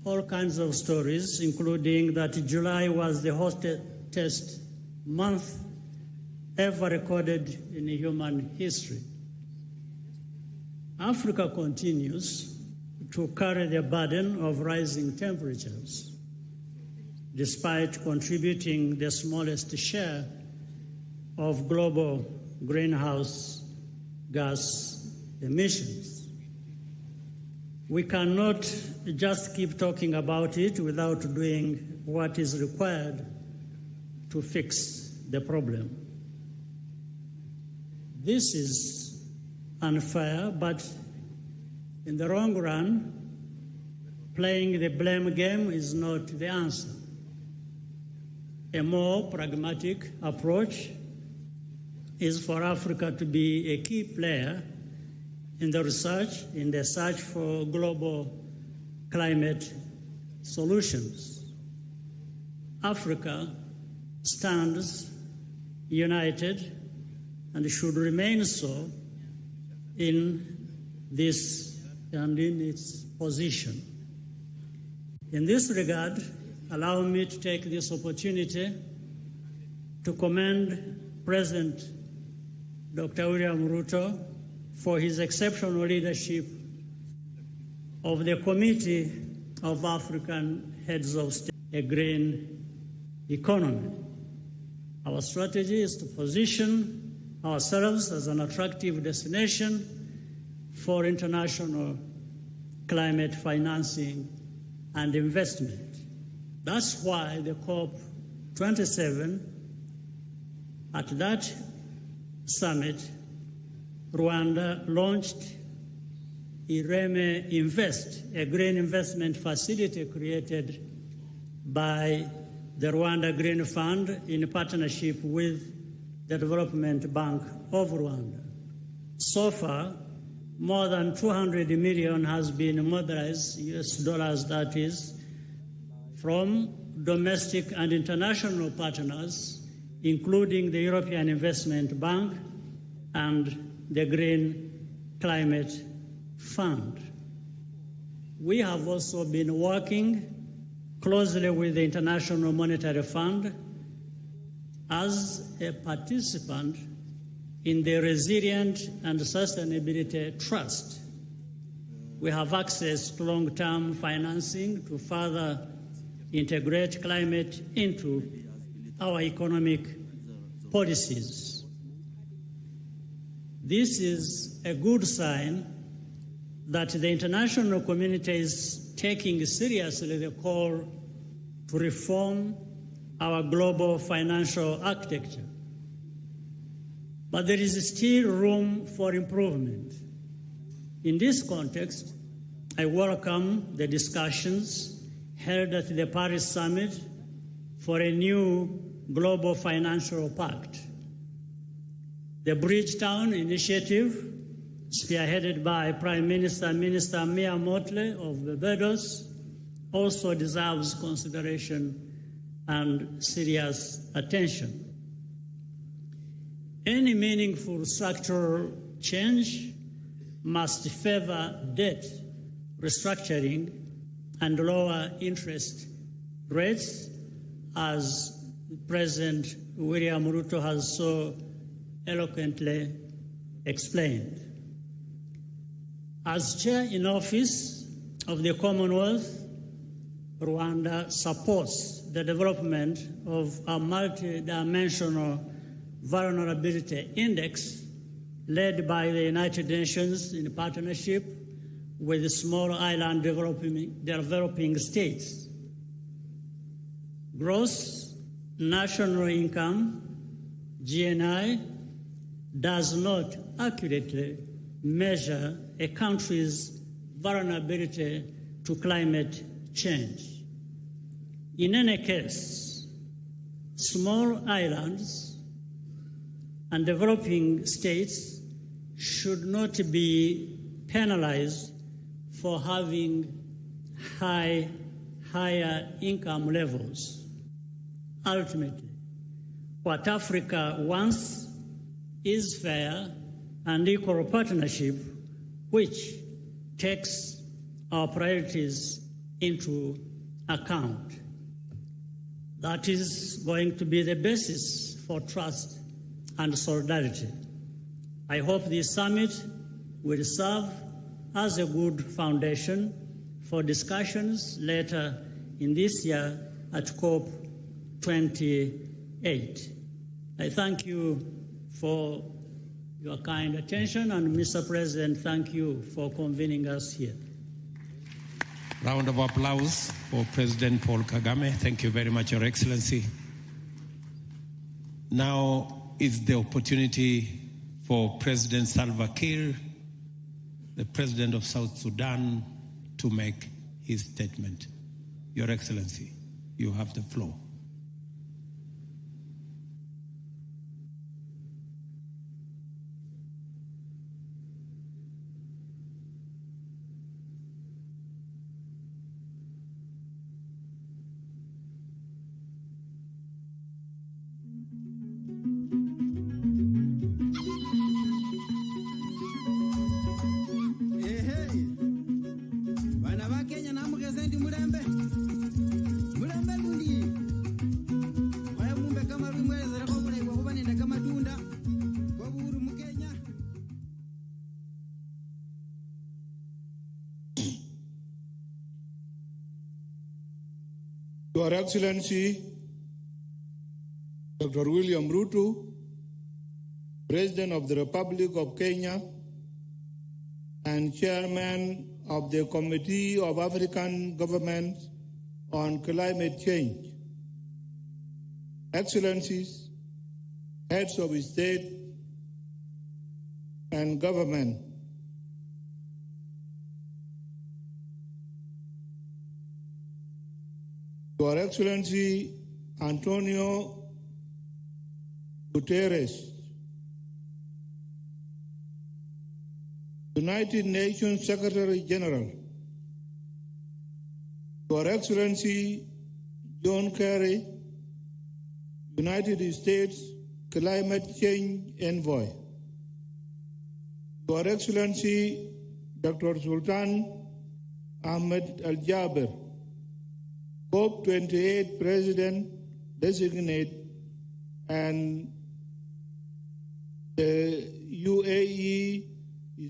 all kinds of stories, including that July was the hottest month ever recorded in human history. Africa continues to carry the burden of rising temperatures, despite contributing the smallest share of global greenhouse gas emissions. We cannot just keep talking about it without doing what is required to fix the problem. This is unfair, but in the long run, playing the blame game is not the answer. A more pragmatic approach is for Africa to be a key player in the search for global climate solutions. Africa stands united and should remain so in this and in its position. In this regard, allow me to take this opportunity to commend President Dr. William Ruto for his exceptional leadership of the Committee of African Heads of State, a green economy. Our strategy is to position ourselves as an attractive destination for international climate financing and investment. That's why the COP27, at that summit, Rwanda launched IREME Invest, a green investment facility created by the Rwanda Green Fund in partnership with the Development Bank of Rwanda. So far, more than 200 million has been mobilized, US dollars that is, from domestic and international partners, including the European Investment Bank and the Green Climate Fund. We have also been working closely with the International Monetary Fund as a participant in the Resilient and Sustainability Trust. We have access to long-term financing to further integrate climate into our economic policies. This is a good sign that the international community is taking seriously the call to reform our global financial architecture. But there is still room for improvement. In this context, I welcome the discussions held at the Paris Summit for a new global financial pact. The Bridgetown Initiative, spearheaded by Prime Minister Mia Mottley of Barbados, also deserves consideration and serious attention. Any meaningful structural change must favor debt restructuring and lower interest rates, as President William Ruto has so eloquently explained. As chair in office of the Commonwealth, Rwanda supports the development of a multidimensional vulnerability index led by the United Nations in partnership with the small island developing states. Gross national income, GNI, does not accurately measure a country's vulnerability to climate change. In any case, small islands and developing states should not be penalized for having higher income levels. Ultimately, what Africa wants is fair and equal partnership, which takes our priorities into account. That is going to be the basis for trust and solidarity. I hope this summit will serve as a good foundation for discussions later in this year at COP28. I thank you for your kind attention, and Mr. President, thank you for convening us here. Round of applause for President Paul Kagame. Thank you very much, Your Excellency. Now is the opportunity for President Salva Kiir, the President of South Sudan, to make his statement. Your Excellency, you have the floor. Your Excellency, Dr. William Ruto, President of the Republic of Kenya and Chairman of the Committee of African Governments on Climate Change, Excellencies, Heads of State and Government, Your Excellency Antonio Guterres, United Nations Secretary General, Your Excellency John Kerry, United States Climate Change Envoy, Your Excellency Dr. Sultan Ahmed Al-Jaber, COP28 President Designate and the UAE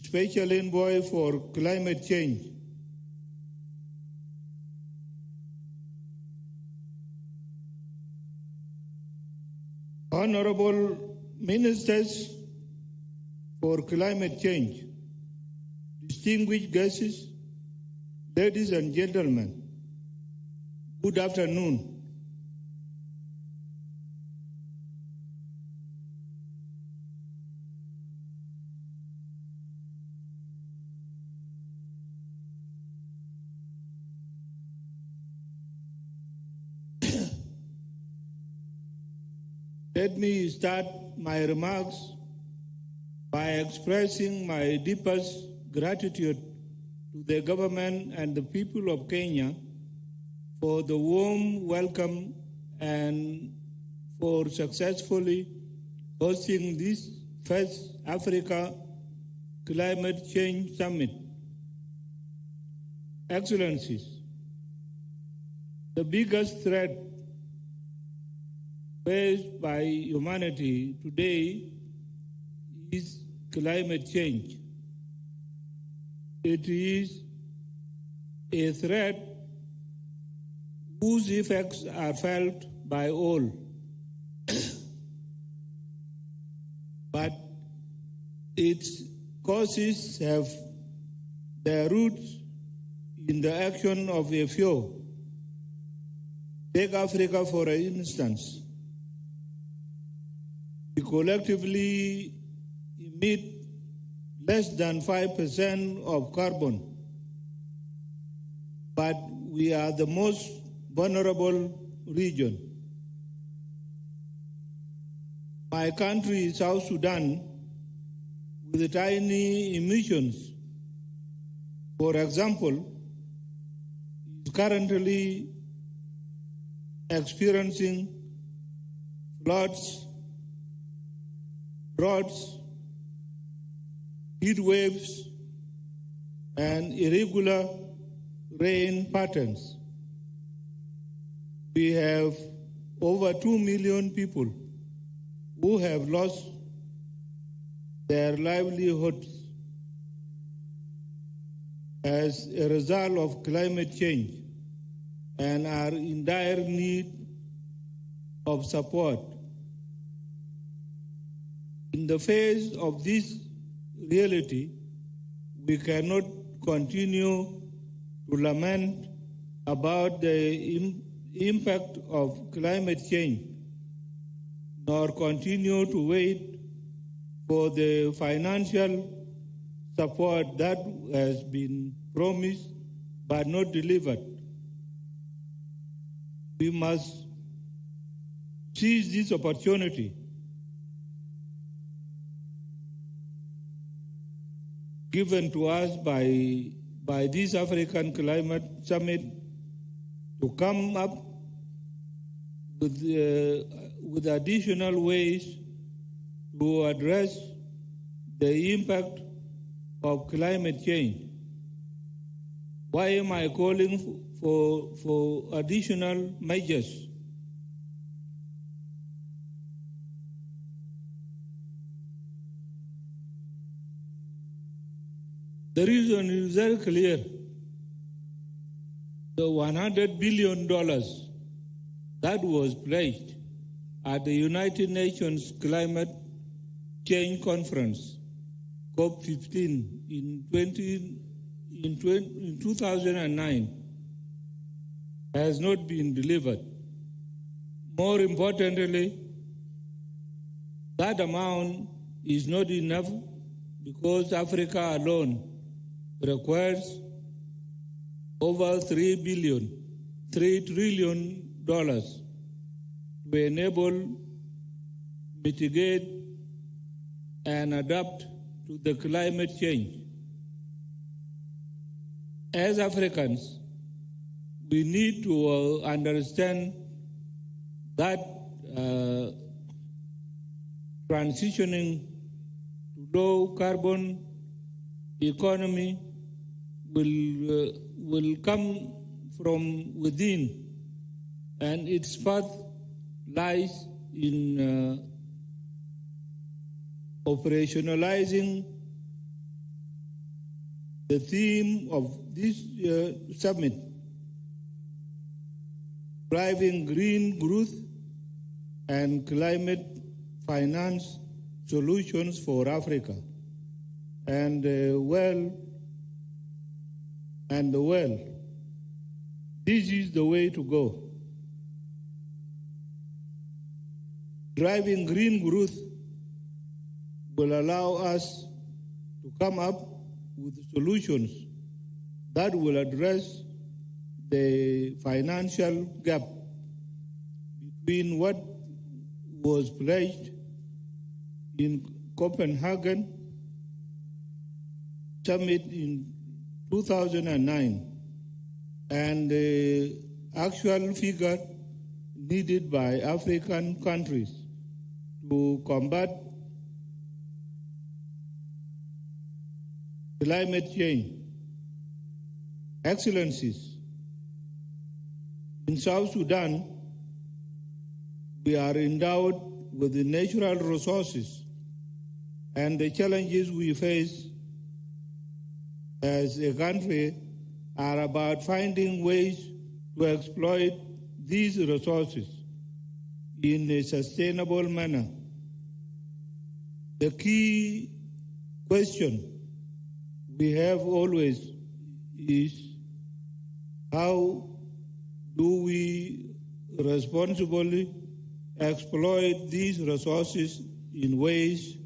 Special Envoy for Climate Change, Honorable Ministers for Climate Change, distinguished guests, ladies and gentlemen, good afternoon. Let me start my remarks by expressing my deepest gratitude to the government and the people of Kenya for the warm welcome and for successfully hosting this first Africa Climate Change Summit. Excellencies, the biggest threat faced by humanity today is climate change. It is a threat whose effects are felt by all. But its causes have their roots in the action of a few. Take Africa for instance. We collectively emit less than 5% of carbon, but we are the most vulnerable region. My country, South Sudan, with tiny emissions, for example, is currently experiencing floods, droughts, heat waves, and irregular rain patterns. We have over 2 million people who have lost their livelihoods as a result of climate change and are in dire need of support. In the face of this reality, we cannot continue to lament about the impact of climate change, nor continue to wait for the financial support that has been promised but not delivered. We must seize this opportunity given to us by this African Climate Summit to come up with additional ways to address the impact of climate change. Why am I calling for additional measures? The reason is very clear. The $100 billion that was pledged at the United Nations Climate Change Conference, COP15, in 2009 has not been delivered. More importantly, that amount is not enough because Africa alone requires over $3 trillion to enable, mitigate, and adapt to the climate change. As Africans, we need to understand that transitioning to low carbon economy will come from within, and its path lies in operationalizing the theme of this summit, driving green growth and climate finance solutions for Africa and the world. This is the way to go. Driving green growth will allow us to come up with solutions that will address the financial gap between what was pledged in Copenhagen summit in 2009 and the actual figure needed by African countries to combat climate change. Excellencies, in South Sudan, we are endowed with the natural resources, and the challenges we face as a country are about finding ways to exploit these resources in a sustainable manner. The key question we have always is, how do we responsibly exploit these resources in ways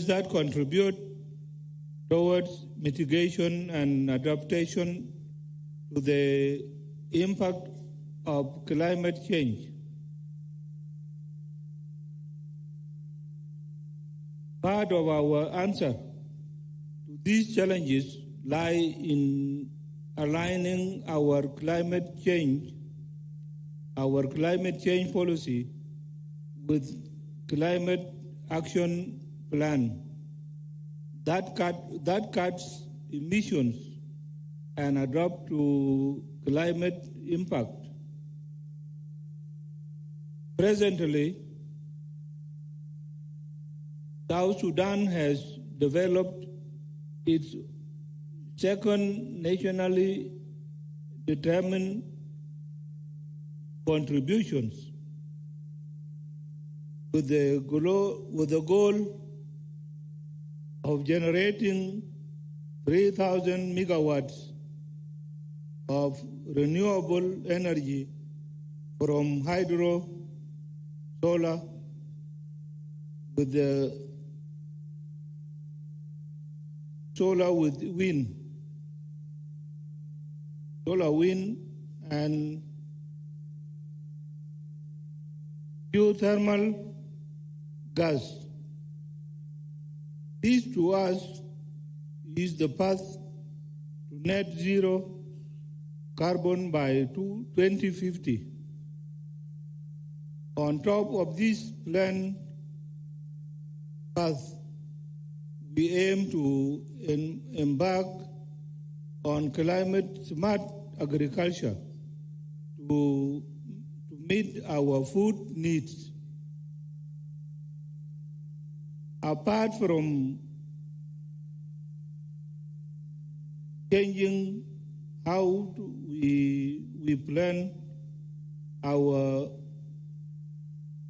that contribute towards mitigation and adaptation to the impact of climate change. Part of our answer to these challenges lie in aligning our climate change policy with climate action plan that cuts emissions and adapt to climate impact. Presently, South Sudan has developed its second nationally determined contributions with the goal of generating 3,000 megawatts of renewable energy from hydro, solar, with the solar with wind, and geothermal gas. This to us is the path to net zero carbon by 2050. On top of this planned path, we aim to embark on climate-smart agriculture to meet our food needs. Apart from changing how we plan our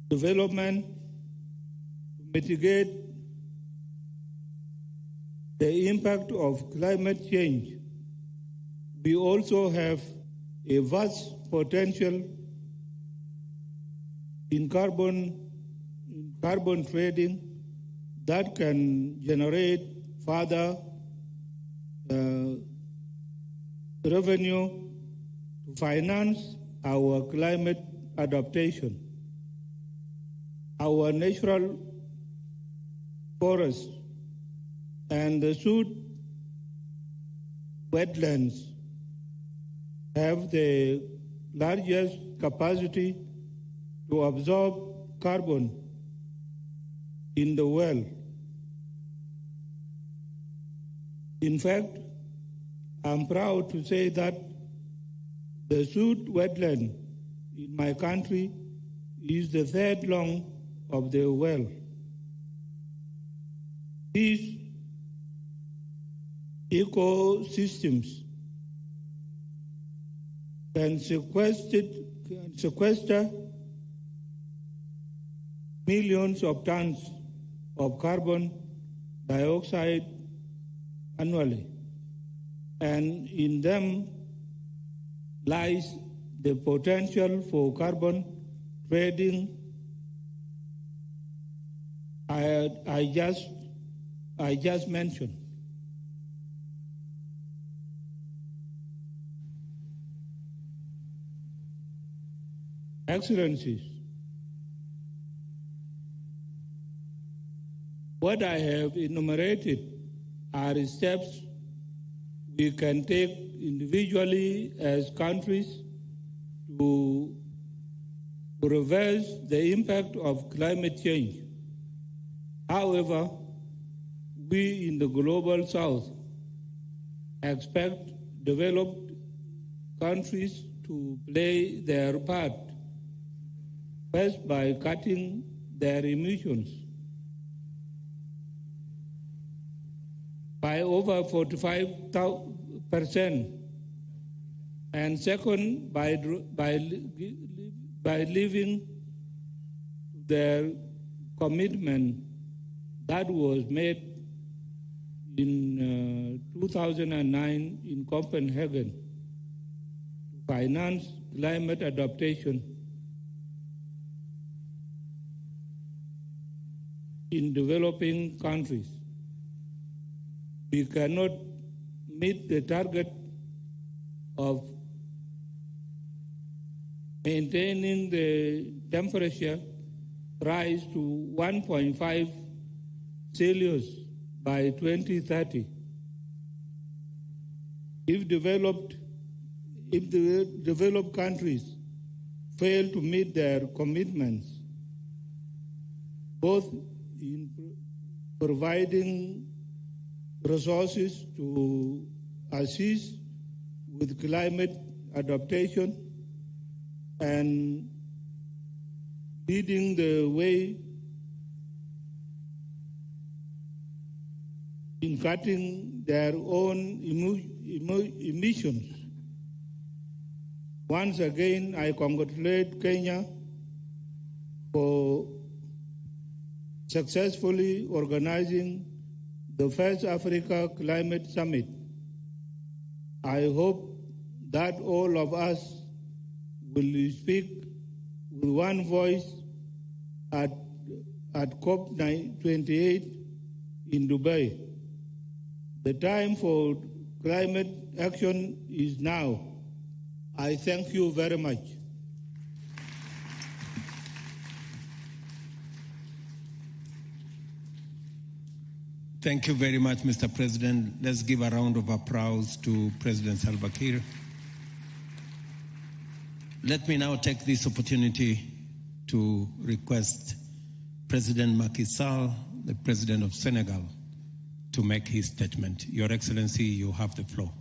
development to mitigate the impact of climate change, we also have a vast potential in carbon trading that can generate further revenue to finance our climate adaptation. Our natural forests and the Sud wetlands have the largest capacity to absorb carbon in the world. In fact, I'm proud to say that the Sud wetland in my country is the third long of the world. These ecosystems can sequester millions of tons of carbon dioxide annually, and in them lies the potential for carbon trading I just mentioned. Excellencies, what I have enumerated are steps we can take individually as countries to reverse the impact of climate change. However, we in the global South expect developed countries to play their part, first by cutting their emissions by over 45%, and second, by living their commitment that was made in 2009 in Copenhagen to finance climate adaptation in developing countries. We cannot meet the target of maintaining the temperature rise to 1.5 Celsius by 2030 If the developed countries fail to meet their commitments, both in providing resources to assist with climate adaptation and leading the way in cutting their own emissions. Once again, I congratulate Kenya for successfully organizing the first Africa Climate Summit. I hope that all of us will speak with one voice at COP28 in Dubai. The time for climate action is now. I thank you very much. Thank you very much, Mr. President. Let's give a round of applause to President Salva Kiir. Let me now take this opportunity to request President Macky Sall, the President of Senegal, to make his statement. Your Excellency, you have the floor.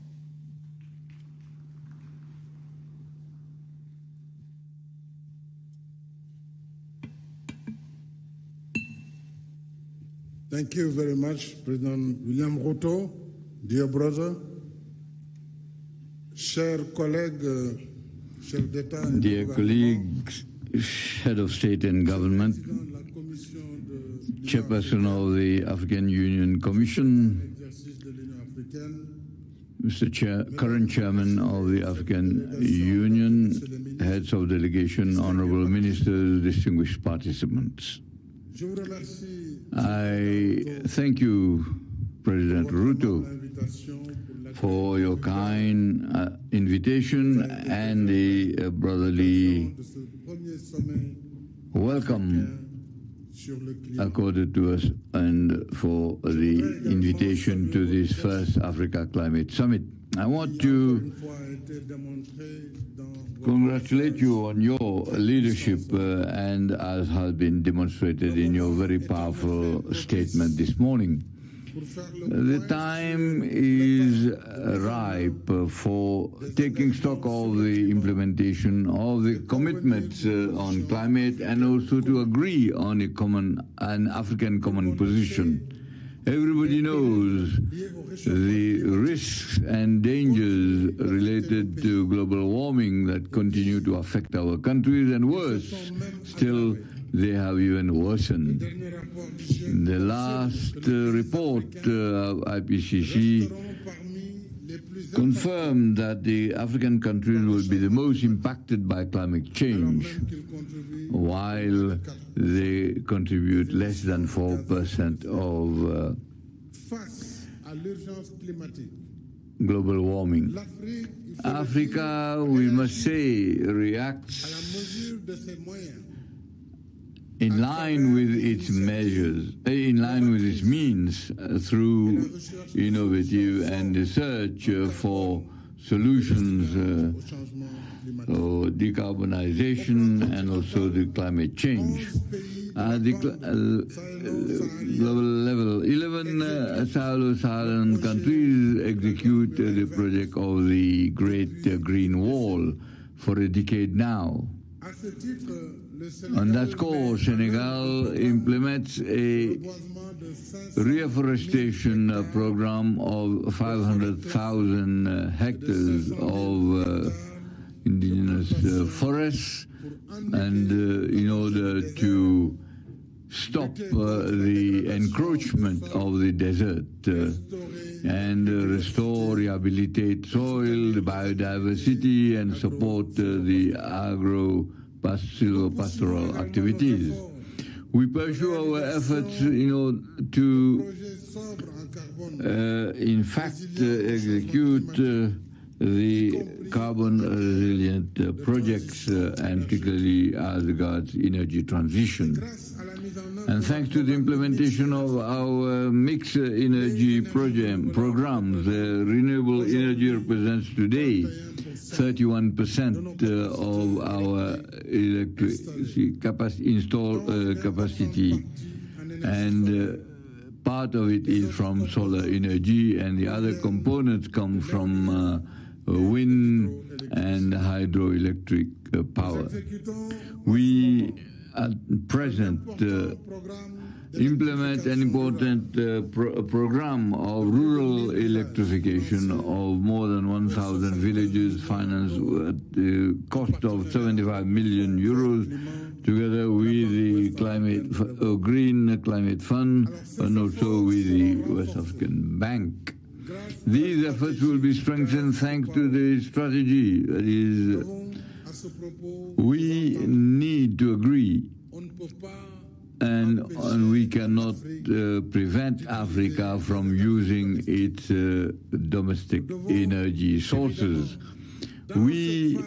Thank you very much, President William Ruto, dear brother, chers collègues, chef d'État. Dear colleagues, Head of State and Government, Chairperson of the African Union Commission, Mr. Current Chairman of the African Union, Heads of Delegation, Honorable Ministers, distinguished participants. I thank you, President Ruto, for your kind invitation and the brotherly welcome accorded to us and for the invitation to this first Africa Climate Summit. I want to congratulate you on your leadership and as has been demonstrated in your very powerful statement this morning. The time is ripe for taking stock of the implementation of the commitments on climate and also to agree on an African common position. Everybody knows the risks and dangers related to global warming that continue to affect our countries, and worse still, they have even worsened. The last report of IPCC confirmed that the African countries will be the most impacted by climate change, while they contribute less than 4% of global warming. Africa, we must say, reacts in line with its measures, in line with its means, through innovative and research for solutions or decarbonization and also the climate change. At the global level, 11 Saharan countries execute the project of the Great Green Wall for a decade now. On that score, Senegal implements a reforestation program of 500,000 hectares of indigenous forests, and in order to stop the encroachment of the desert and restore, rehabilitate soil, the biodiversity, and support the pastoral activities. We pursue our efforts, to, in fact, execute the carbon resilient projects, and particularly as regards energy transition. And thanks to the implementation of our mixed energy programs, renewable energy represents today 31% of our installed capacity, and part of it is from solar energy, and the other components come from wind and hydroelectric power. We at present implement an important program of rural electrification of more than 1,000 villages, financed at the cost of 75 million euros, together with the Green Climate Fund and also with the West African Bank. These efforts will be strengthened thanks to the strategy. That is, we need to agree, and we cannot prevent Africa from using its domestic energy sources. We,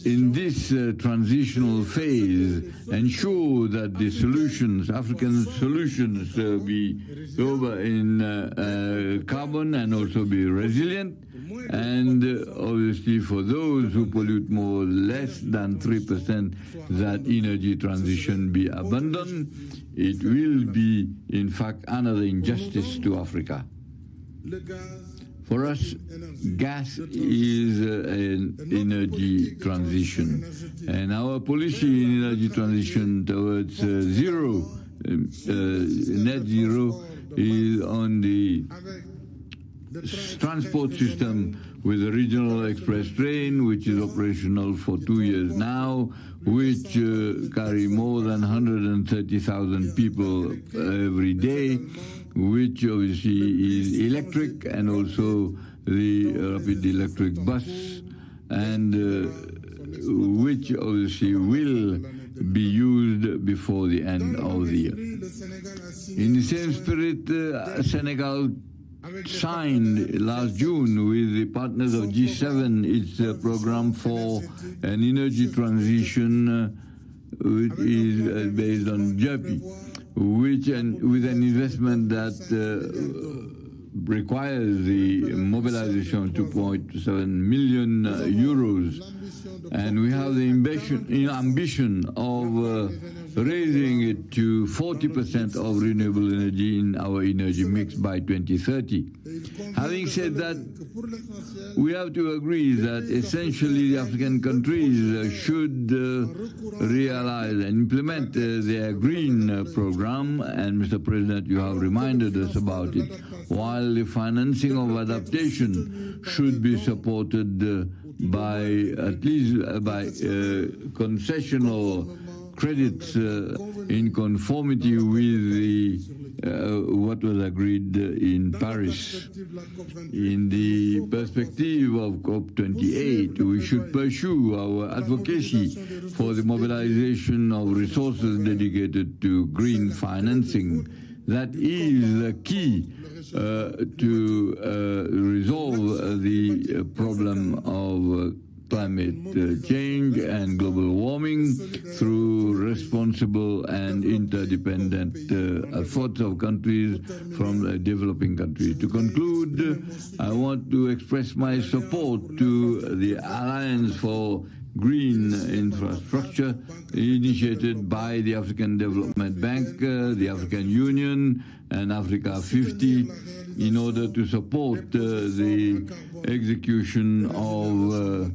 in this transitional phase, ensure that the solutions, African solutions, be lower in carbon and also be resilient. And obviously for those who pollute more, less than 3%, that energy transition be abandoned. It will be, in fact, another injustice to Africa. For us, gas is an energy transition, and our policy in energy transition towards net zero, is on the transport system with the regional express train, which is operational for 2 years now, which carry more than 130,000 people every day, which obviously is electric, and also the rapid electric bus, and which obviously will be used before the end of the year. In the same spirit, Senegal signed last June with the partners of G7 its program for an energy transition, which is based on JERPI, with an investment that requires the mobilization of 2.7 million euros. And we have the ambition of raising it to 40% of renewable energy in our energy mix by 2030. Having said that, we have to agree that essentially the African countries should realize and implement their green program, and Mr. President, you have reminded us about it, while the financing of adaptation should be supported by at least by concessional credits in conformity with the what was agreed in Paris. In the perspective of COP28, we should pursue our advocacy for the mobilization of resources dedicated to green financing. That is the key to resolve the problem of climate change and global warming through responsible and interdependent efforts of countries from developing countries. To conclude, I want to express my support to the Alliance for Green Infrastructure initiated by the African Development Bank, the African Union and Africa 50 in order to support the execution of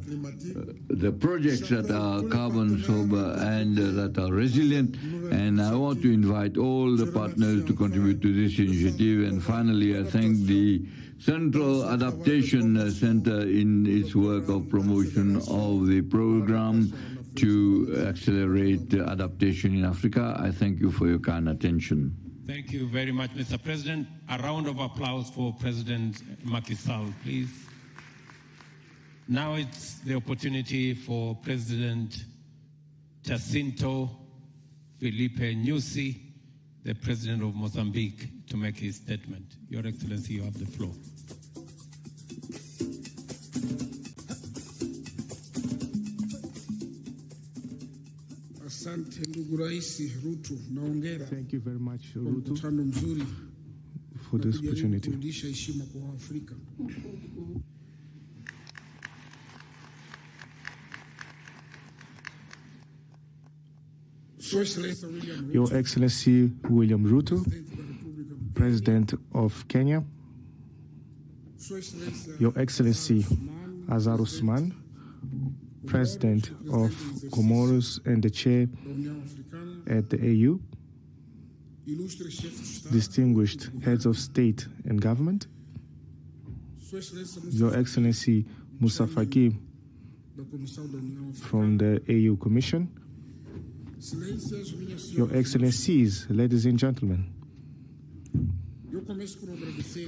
the projects that are carbon sober and that are resilient. And I want to invite all the partners to contribute to this initiative. And finally, I thank the Central Adaptation Center in its work of promotion of the program to accelerate adaptation in Africa. I thank you for your kind attention. Thank you very much, Mr. President. A round of applause for President Macky Sall, please. Now it's the opportunity for President Jacinto Filipe Nyusi, the President of Mozambique, to make his statement. Your Excellency, you have the floor. Asante ndugu Rais Ruto, naongera Thank you very much, kwa Ruto, mkutano mzuri for this kujaribu opportunity. kurudisha heshima kwa Waafrika. Your Excellency William Ruto, President of Kenya, Your Excellency Azar Usman, President of Comoros and the Chair at the AU, distinguished heads of state and government, Your Excellency Moussa Faki from the AU Commission, Your Excellencies, ladies and gentlemen.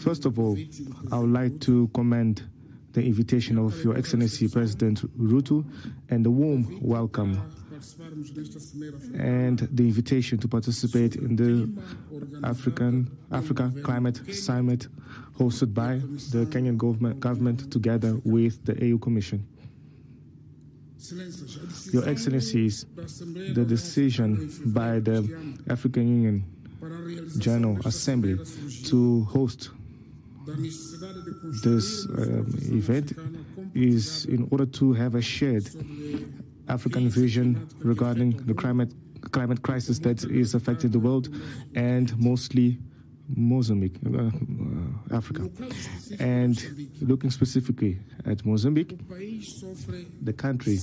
First of all, I would like to commend the invitation of Your Excellency President Ruto and the warm welcome and the invitation to participate in the Africa Climate Summit hosted by the Kenyan government together with the AU Commission. Your Excellencies, the decision by the African Union General Assembly to host this event is in order to have a shared African vision regarding the climate crisis that is affecting the world and mostly Mozambique, Africa. And looking specifically at Mozambique, the country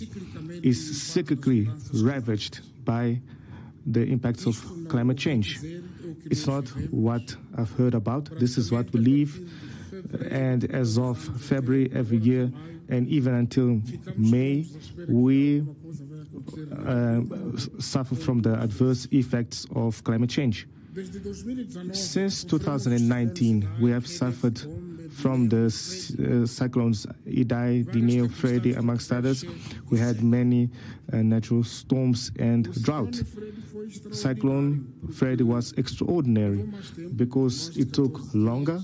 is cyclically ravaged by the impacts of climate change. It's not what I've heard about. This is what we live. And as of February every year, and even until May, we suffer from the adverse effects of climate change. Since 2019, we have suffered from the cyclones Idai, Dineo, Freddy, amongst others. We had many natural storms and drought. Cyclone Freddy was extraordinary because it took longer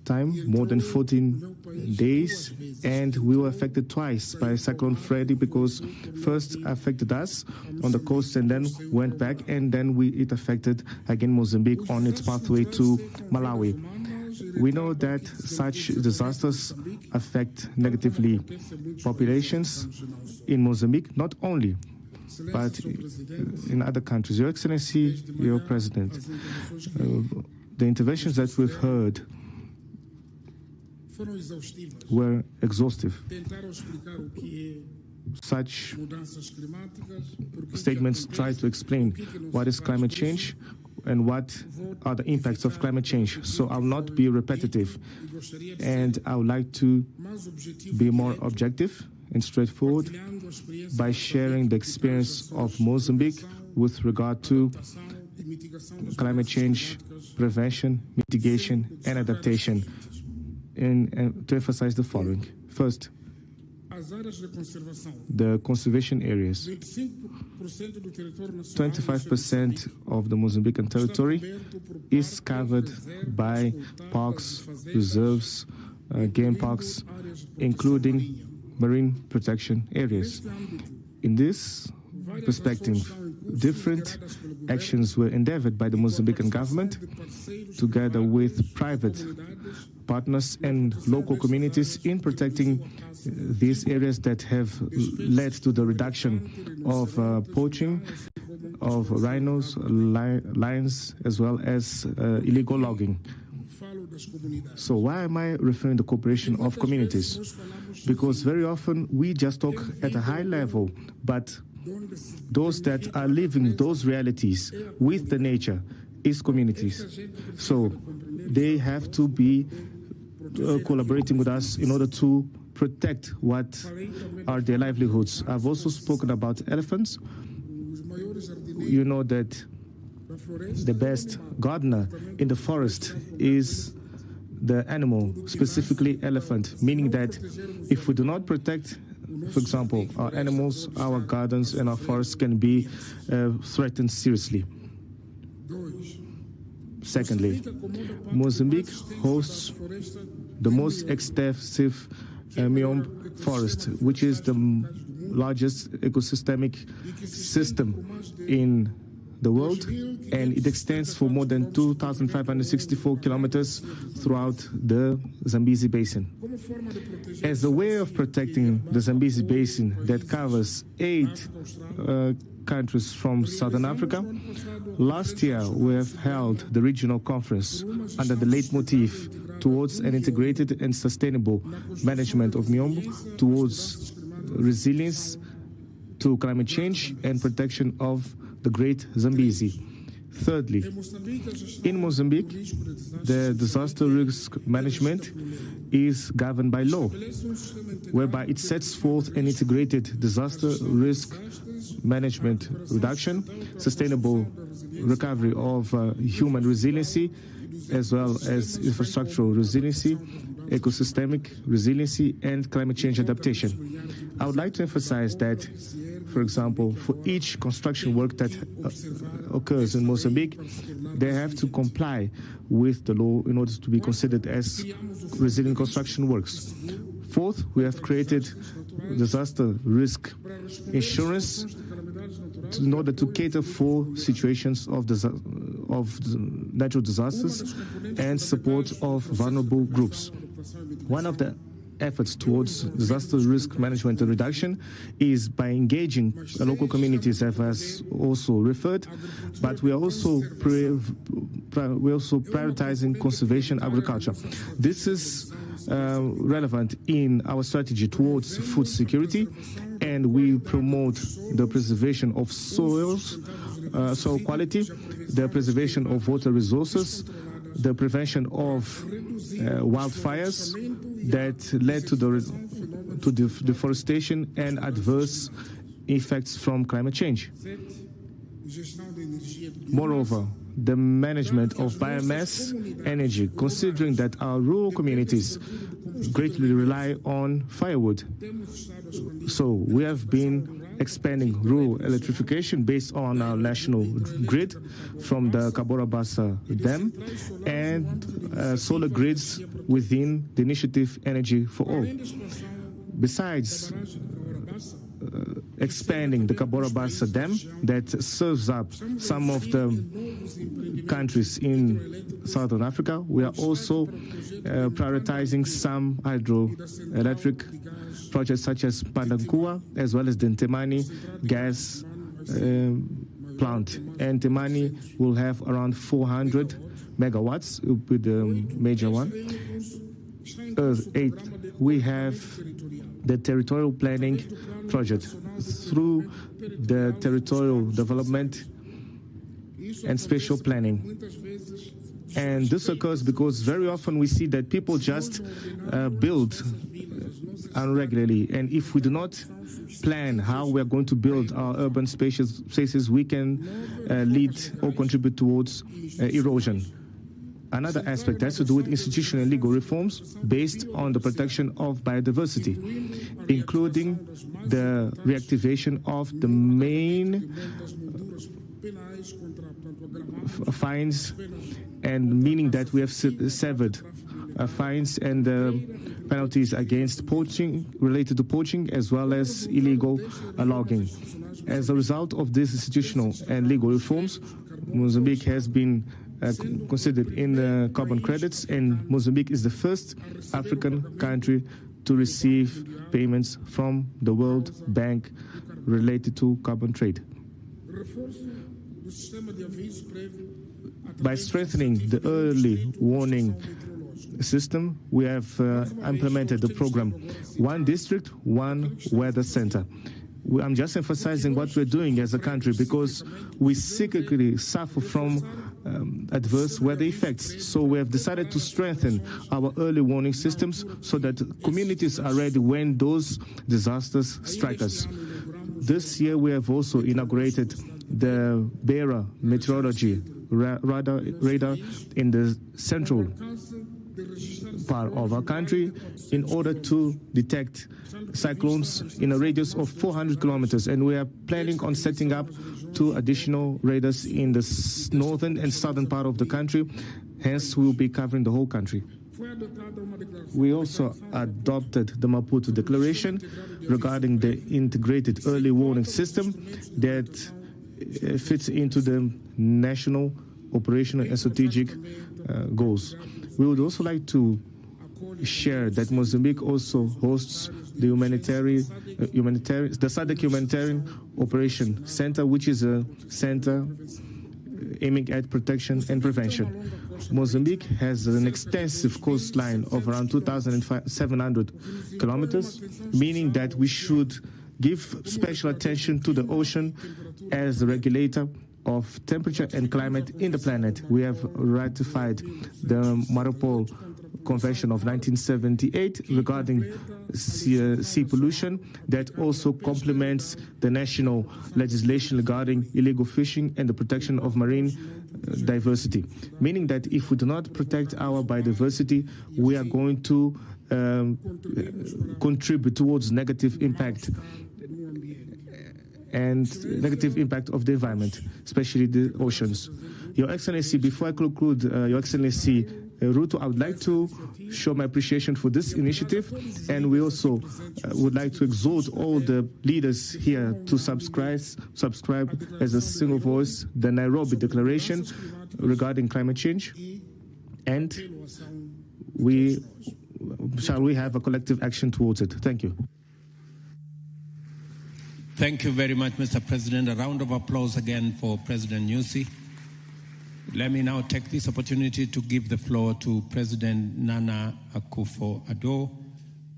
time, more than 14 days, and we were affected twice by Cyclone Freddy because first affected us on the coast and then went back, and then it affected again Mozambique on its pathway to Malawi. We know that such disasters affect negatively populations in Mozambique, not only, but in other countries. Your Excellency, Your President, the interventions that we've heard were exhaustive. Such statements try to explain what is climate change and what are the impacts of climate change. So I'll not be repetitive, and I would like to be more objective and straightforward by sharing the experience of Mozambique with regard to climate change, prevention, mitigation, and adaptation, and to emphasize the following. First, the conservation areas. 25% of the Mozambican territory is covered by parks, reserves, game parks, including marine protection areas. In this perspective, different actions were endeavored by the Mozambican government together with private partners and local communities in protecting these areas that have led to the reduction of poaching of rhinos, lions, as well as illegal logging. So why am I referring to the cooperation of communities? Because very often we just talk at a high level, but those that are living those realities with the nature is communities. So they have to be collaborating with us in order to protect what are their livelihoods. I've also spoken about elephants. You know that the best gardener in the forest is the animal, specifically elephant, meaning that if we do not protect, for example, our animals, our gardens and our forests can be threatened seriously. Secondly, Mozambique hosts the most extensive Miombe forest, which is the largest ecosystemic system in the world, and it extends for more than 2,564 kilometers throughout the Zambezi Basin. As a way of protecting the Zambezi Basin that covers 8 countries from Southern Africa, last year we have held the regional conference under the leitmotif towards an integrated and sustainable management of Miombo, towards resilience to climate change and protection of the Great Zambezi. Thirdly, in Mozambique, the disaster risk management is governed by law, whereby it sets forth an integrated disaster risk management reduction, sustainable recovery of human resiliency, as well as infrastructural resiliency, ecosystemic resiliency, and climate change adaptation. I would like to emphasize that, for example, for each construction work that occurs in Mozambique, they have to comply with the law in order to be considered as resilient construction works. Fourth, we have created disaster risk insurance in order to cater for situations of natural disasters and support of vulnerable groups. One of the efforts towards disaster risk management and reduction is by engaging local communities, as also referred, but we are also prioritizing conservation agriculture. This is relevant in our strategy towards food security, and we promote the preservation of soils, soil quality, the preservation of water resources, the prevention of wildfires that led to deforestation and adverse effects from climate change. Moreover, the management of biomass energy, considering that our rural communities greatly rely on firewood. So we have been expanding rural electrification based on our national grid from the Cabora Bassa Dam and solar grids within the initiative Energy for All. Besides expanding the Cabora Bassa Dam that serves up some of the countries in Southern Africa, we are also prioritizing some hydroelectric projects such as Pandankua, as well as the Ntemani gas plant. And Ntemani will have around 400 megawatts, will be the major one. 8, we have the territorial planning project. Through the territorial development and spatial planning. And this occurs because very often we see that people just build unregularly. And if we do not plan how we are going to build our urban spaces, we can lead or contribute towards erosion. Another aspect has to do with institutional and legal reforms based on the protection of biodiversity, including the reactivation of the main fines, and meaning that we have severed fines and penalties against poaching, related to poaching, as well as illegal logging. As a result of these institutional and legal reforms, Mozambique has been considered in carbon credits, and Mozambique is the first African country to receive payments from the World Bank related to carbon trade. By strengthening the early warning system, we have implemented the program One District, One Weather Center. I'm just emphasizing what we're doing as a country because we cyclically suffer from adverse weather effects. So we have decided to strengthen our early warning systems so that communities are ready when those disasters strike us. This year we have also inaugurated the Beira meteorology radar in the central part of our country in order to detect cyclones in a radius of 400 kilometers, and we are planning on setting up 2 additional radars in the northern and southern part of the country. Hence, we will be covering the whole country. We also adopted the Maputo Declaration regarding the integrated early warning system that fits into the national operational and strategic goals. We would also like to share that Mozambique also hosts the the SADC Humanitarian Operation Center, which is a center aiming at protection and prevention. Mozambique has an extensive coastline of around 2,700 kilometers, meaning that we should give special attention to the ocean as the regulator of temperature and climate in the planet. We have ratified the Marpol Convention of 1978 regarding sea pollution that also complements the national legislation regarding illegal fishing and the protection of marine diversity, meaning that if we do not protect our biodiversity, we are going to contribute towards negative impact of the environment, especially the oceans. Your Excellency, before I conclude, Your Excellency Ruto, I would like to show my appreciation for this initiative, and we also would like to exhort all the leaders here to subscribe as a single voice the Nairobi Declaration regarding climate change, and we have a collective action towards it. Thank you. Thank you very much, Mr. President. A round of applause again for President Nyusi. Let me now take this opportunity to give the floor to President Nana Akufo-Addo,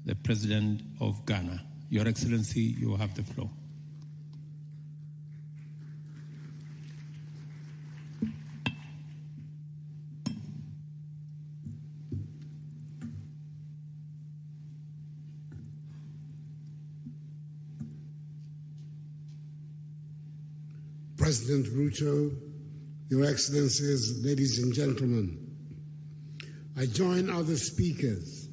the President of Ghana. Your Excellency, you have the floor. President Ruto, Your Excellencies, ladies and gentlemen, I join other speakers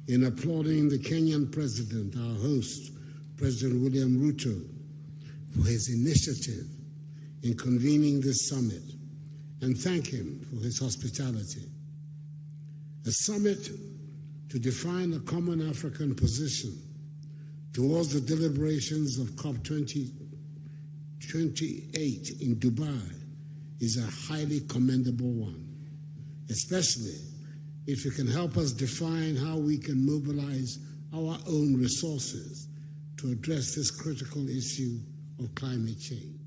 in applauding the Kenyan President, our host, President William Ruto, for his initiative in convening this summit, and thank him for his hospitality. A summit to define a common African position towards the deliberations of COP28 in Dubai is a highly commendable one, especially if it can help us define how we can mobilize our own resources to address this critical issue of climate change.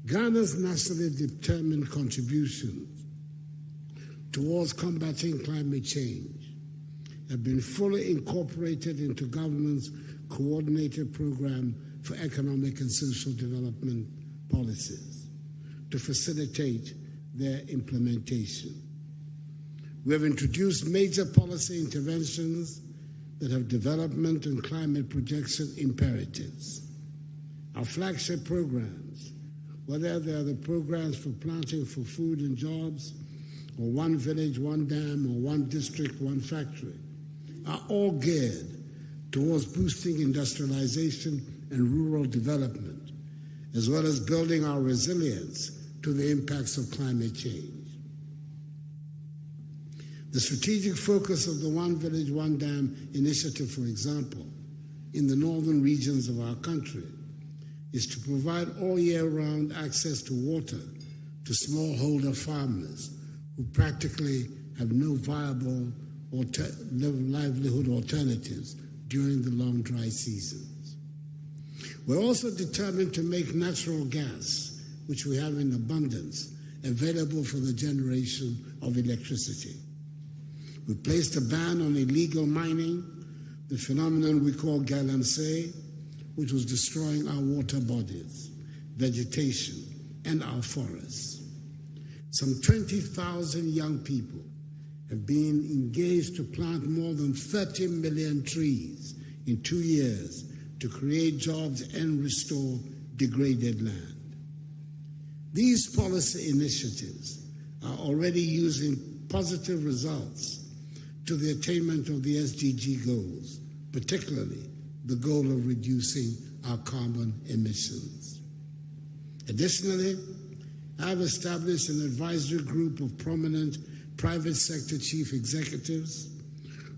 Ghana's nationally determined contributions towards combating climate change have been fully incorporated into government's coordinated program for economic and social development policies to facilitate their implementation. We have introduced major policy interventions that have development and climate projection imperatives. Our flagship programs, whether they are the programs for planting for food and jobs, or One Village, One Dam, or One District, One Factory, are all geared towards boosting industrialization and rural development, as well as building our resilience to the impacts of climate change. The strategic focus of the One Village, One Dam initiative, for example, in the northern regions of our country, is to provide all year round access to water to smallholder farmers who practically have no viable livelihood alternatives during the long dry seasons. We're also determined to make natural gas, which we have in abundance, available for the generation of electricity. We placed a ban on illegal mining, the phenomenon we call galamsey, which was destroying our water bodies, vegetation, and our forests. Some 20,000 young people have been engaged to plant more than 30 million trees in 2 years to create jobs and restore degraded land. These policy initiatives are already using positive results to the attainment of the SDG goals, particularly the goal of reducing our carbon emissions. Additionally, I have established an advisory group of prominent private sector chief executives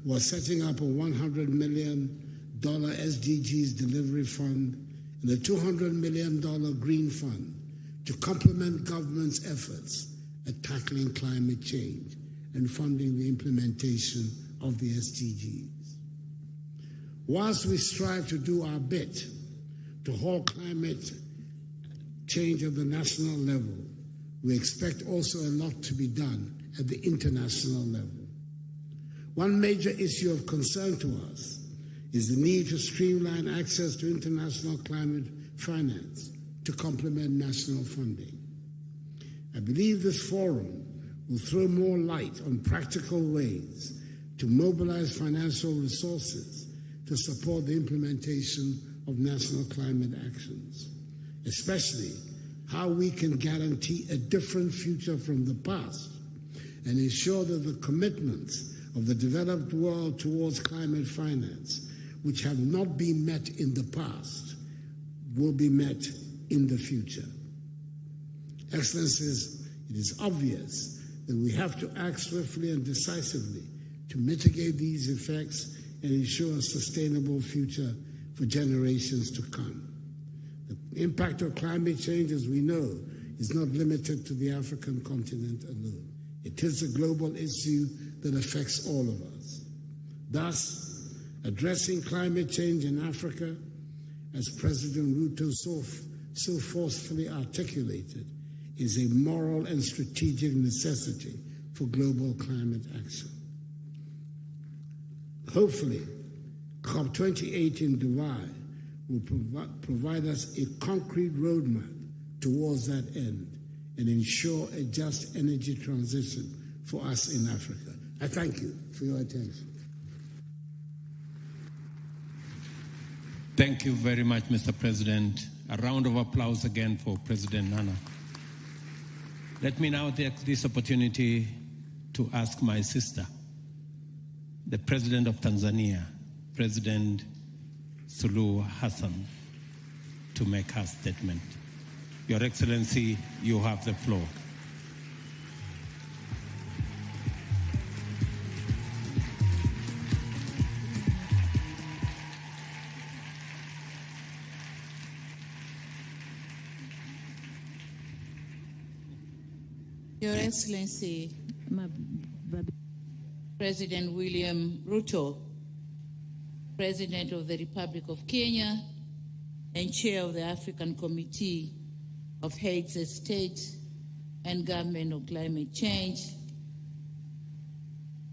who are setting up a $100 million SDGs delivery fund and a $200 million green fund to complement government's efforts at tackling climate change and funding the implementation of the SDGs. Whilst we strive to do our bit to halt climate change at the national level, we expect also a lot to be done at the international level. One major issue of concern to us is the need to streamline access to international climate finance to complement national funding. I believe this forum will throw more light on practical ways to mobilize financial resources to support the implementation of national climate actions, especially how we can guarantee a different future from the past and ensure that the commitments of the developed world towards climate finance, which have not been met in the past, will be met in the future. Excellencies, it is obvious that we have to act swiftly and decisively to mitigate these effects and ensure a sustainable future for generations to come. The impact of climate change, as we know, is not limited to the African continent alone. It is a global issue that affects all of us. Thus, addressing climate change in Africa, as President Ruto so forcefully articulated, is a moral and strategic necessity for global climate action. Hopefully, COP28 in Dubai will provide us a concrete roadmap towards that end and ensure a just energy transition for us in Africa. I thank you for your attention. Thank you very much, Mr. President. A round of applause again for President Nana. Let me now take this opportunity to ask my sister, the President of Tanzania, President Suluhu Hassan, to make her statement. Your Excellency, you have the floor. Your Excellency, President William Ruto, President of the Republic of Kenya and Chair of the African Committee of Heads of State and Government on Climate Change,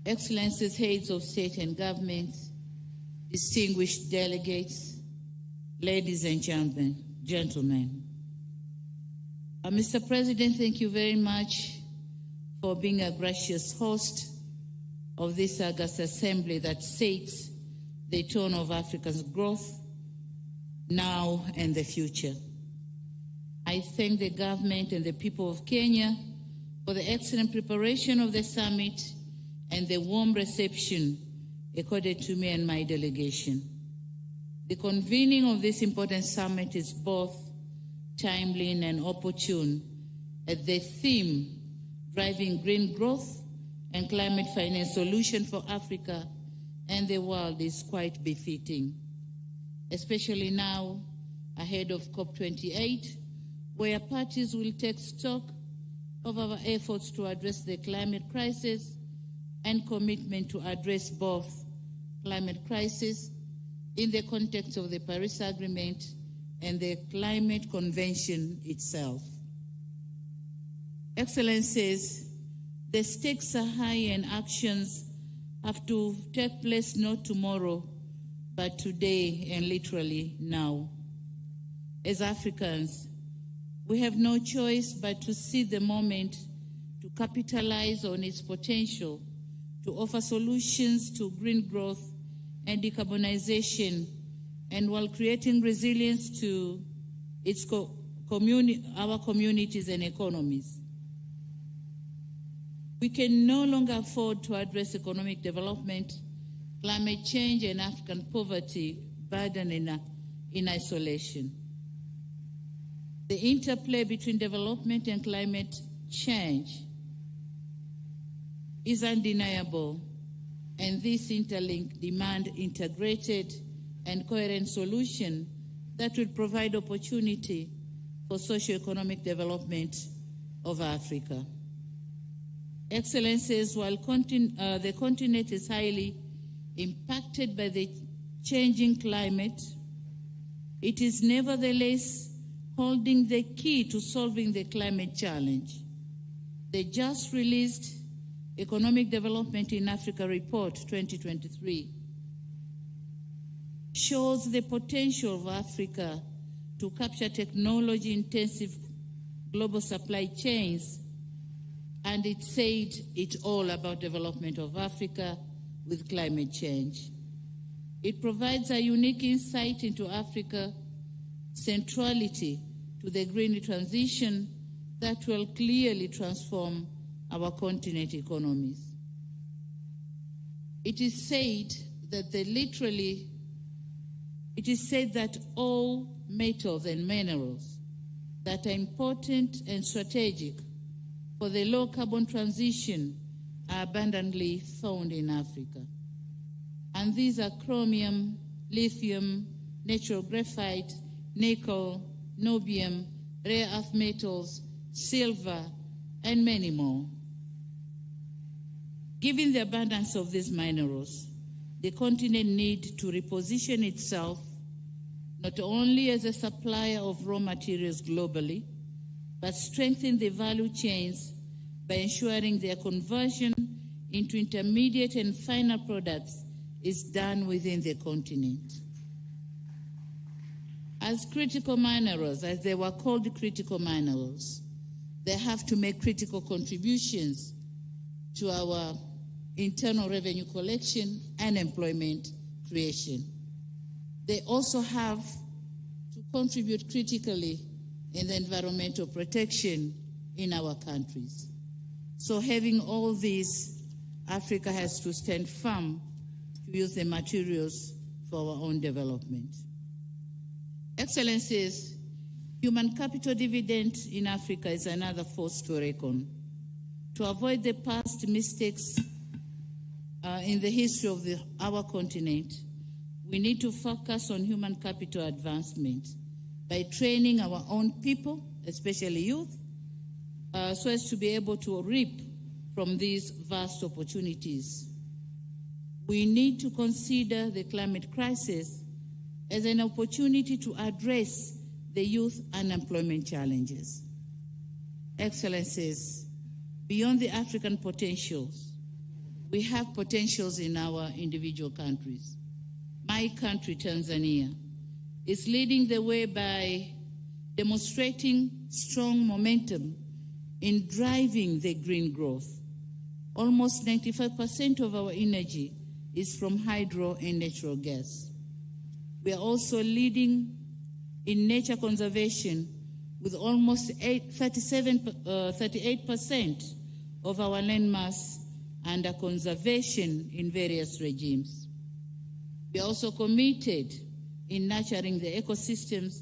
Excellencies, Heads of State and Government, distinguished delegates, ladies and gentlemen. Mr. President, thank you very much for being a gracious host of this August Assembly that sets the tone of Africa's growth now and the future. I thank the government and the people of Kenya for the excellent preparation of the summit and the warm reception accorded to me and my delegation. The convening of this important summit is both timely and opportune, as the theme, driving green growth and climate finance solution for Africa and the world, is quite befitting, especially now ahead of COP28, where parties will take stock of our efforts to address the climate crisis and commitment to address both climate crisis in the context of the Paris Agreement and the Climate Convention itself. Excellencies, the stakes are high and actions have to take place not tomorrow, but today and literally now. As Africans, we have no choice but to seize the moment to capitalize on its potential to offer solutions to green growth and decarbonization, and while creating resilience to its our communities and economies. We can no longer afford to address economic development, climate change, and African poverty burden in isolation. The interplay between development and climate change is undeniable, and this interlink demand integrated and coherent solution that will provide opportunity for socio-economic development of Africa. Excellencies, while the continent is highly impacted by the changing climate, it is nevertheless holding the key to solving the climate challenge. The just released Economic Development in Africa Report 2023 shows the potential of Africa to capture technology-intensive global supply chains, and it said it's all about development of Africa with climate change. It provides a unique insight into Africa's centrality to the green transition that will clearly transform our continent economies. It is said that all metals and minerals that are important and strategic for the low carbon transition are abundantly found in Africa. And these are chromium, lithium, natural graphite, nickel, niobium, rare earth metals, silver, and many more. Given the abundance of these minerals, the continent needs to reposition itself not only as a supplier of raw materials globally, but strengthen the value chains by ensuring their conversion into intermediate and final products is done within the continent. As critical minerals, as they were called critical minerals, they have to make critical contributions to our internal revenue collection and employment creation. They also have to contribute critically in the environmental protection in our countries. So having all these, Africa has to stand firm to use the materials for our own development. Excellencies, human capital dividend in Africa is another force to reckon. To avoid the past mistakes in the history of our continent, we need to focus on human capital advancement by training our own people, especially youth, so as to be able to reap from these vast opportunities. We need to consider the climate crisis as an opportunity to address the youth unemployment challenges. Excellencies, beyond the African potentials, we have potentials in our individual countries. My country, Tanzania, is leading the way by demonstrating strong momentum in driving the green growth. Almost 95% of our energy is from hydro and natural gas. We are also leading in nature conservation with almost 38% of our landmass under conservation in various regimes. We are also committed in nurturing the ecosystems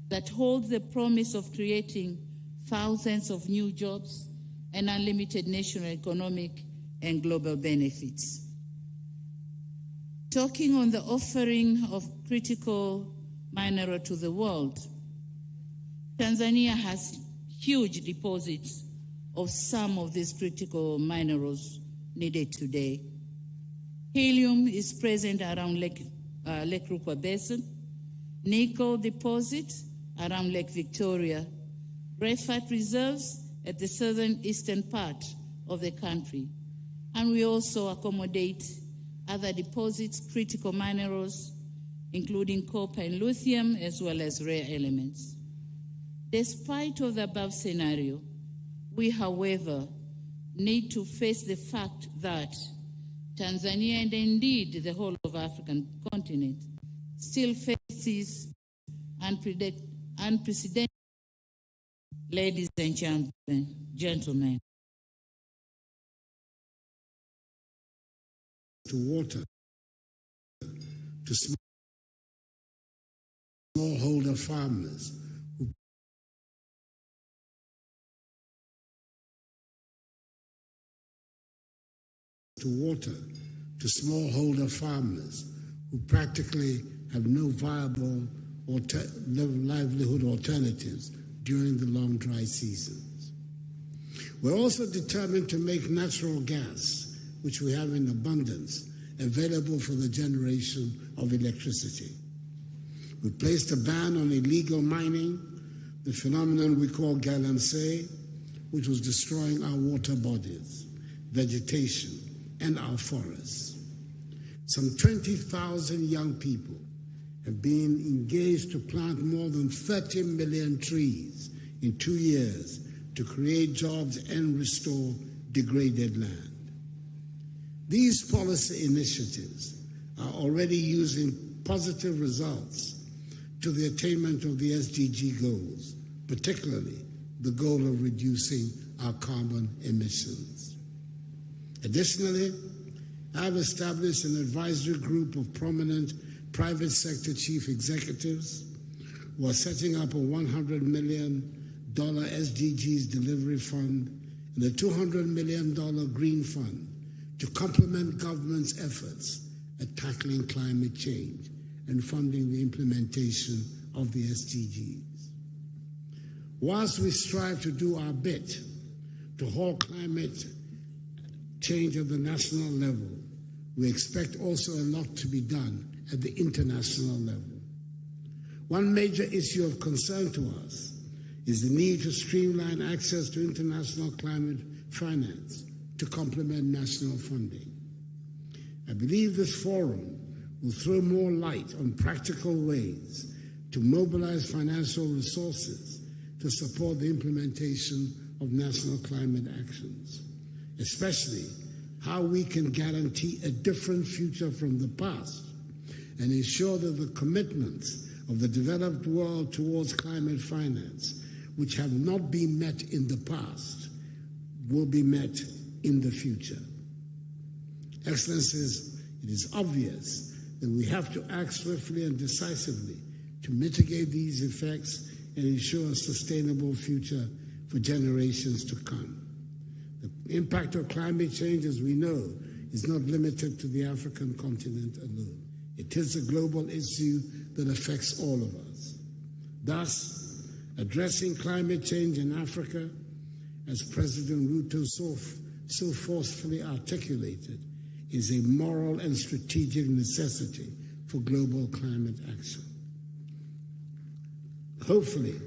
that hold the promise of creating thousands of new jobs and unlimited national economic and global benefits. Talking on the offering of critical mineral to the world, Tanzania has huge deposits of some of these critical minerals needed today. Helium is present around Lake Rukwa Basin, nickel deposit around Lake Victoria, graphite reserves at the southern eastern part of the country, and we also accommodate other deposits, critical minerals, including copper and lithium, as well as rare elements. Despite of the above scenario, we, however, need to face the fact that Tanzania, and indeed the whole of the African continent, still faces unprecedented, ladies and gentlemen. To water, to smallholder farmers who to water to smallholder farmers who practically have no viable livelihood alternatives during the long dry seasons. We're also determined to make natural gas, which we have in abundance, available for the generation of electricity. We placed a ban on illegal mining, the phenomenon we call galamsey, which was destroying our water bodies, vegetation, and our forests. Some 20,000 young people have been engaged to plant more than 30 million trees in 2 years to create jobs and restore degraded land. These policy initiatives are already using positive results to the attainment of the SDG goals, particularly the goal of reducing our carbon emissions. Additionally, I've established an advisory group of prominent private sector chief executives who are setting up a $100 million SDGs delivery fund and a $200 million green fund to complement government's efforts at tackling climate change and funding the implementation of the SDGs. Whilst we strive to do our bit to halt climate change at the national level, we expect also a lot to be done at the international level. One major issue of concern to us is the need to streamline access to international climate finance to complement national funding. I believe this forum will throw more light on practical ways to mobilize financial resources to support the implementation of national climate actions, especially how we can guarantee a different future from the past and ensure that the commitments of the developed world towards climate finance, which have not been met in the past, will be met in the future. Excellencies, it is obvious that we have to act swiftly and decisively to mitigate these effects and ensure a sustainable future for generations to come. The impact of climate change, as we know, is not limited to the African continent alone. It is a global issue that affects all of us. Thus, addressing climate change in Africa, as President Ruto so forcefully articulated, is a moral and strategic necessity for global climate action. Hopefully,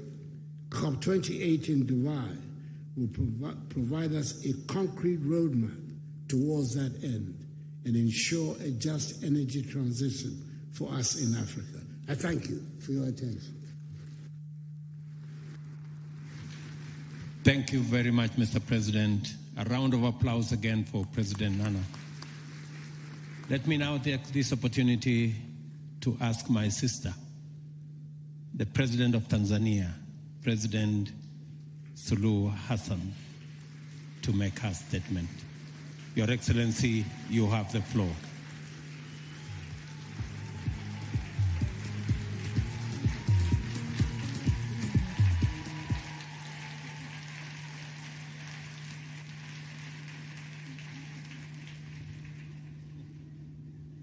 COP28 in Dubai will provide us a concrete roadmap towards that end and ensure a just energy transition for us in Africa. I thank you for your attention. Thank you very much, Mr. President. A round of applause again for President Nana. Let me now take this opportunity to ask my sister, the President of Tanzania, President Suluhu Hassan, to make her statement. Your Excellency, you have the floor.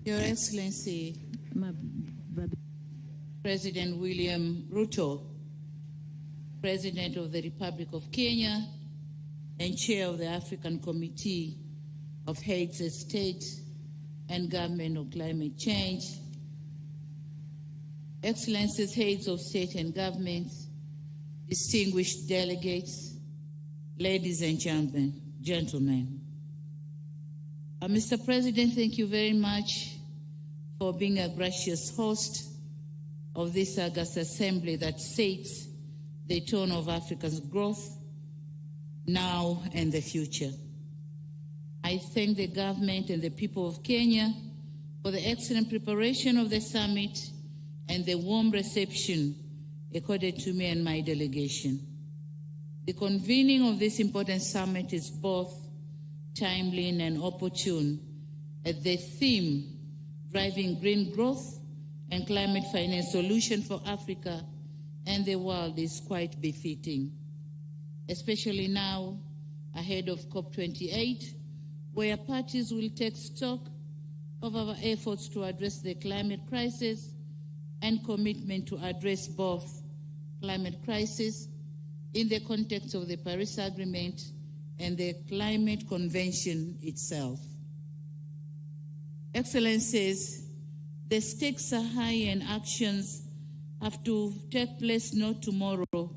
Your Excellency, President William Ruto, President of the Republic of Kenya and Chair of the African Committee of Heads of State and Government on Climate Change, Excellencies, Heads of State and Government, distinguished delegates, ladies and gentlemen. Mr. President, thank you very much for being a gracious host of this August Assembly that sets the tone of Africa's growth now and the future. I thank the government and the people of Kenya for the excellent preparation of the summit and the warm reception accorded to me and my delegation. The convening of this important summit is both timely and opportune, as the theme, driving green growth and climate finance solution for Africa and the world, is quite befitting, especially now ahead of COP28, where parties will take stock of our efforts to address the climate crisis and commitment to address both climate crisis in the context of the Paris Agreement and the Climate Convention itself. Excellencies, the stakes are high and actions have to take place not tomorrow,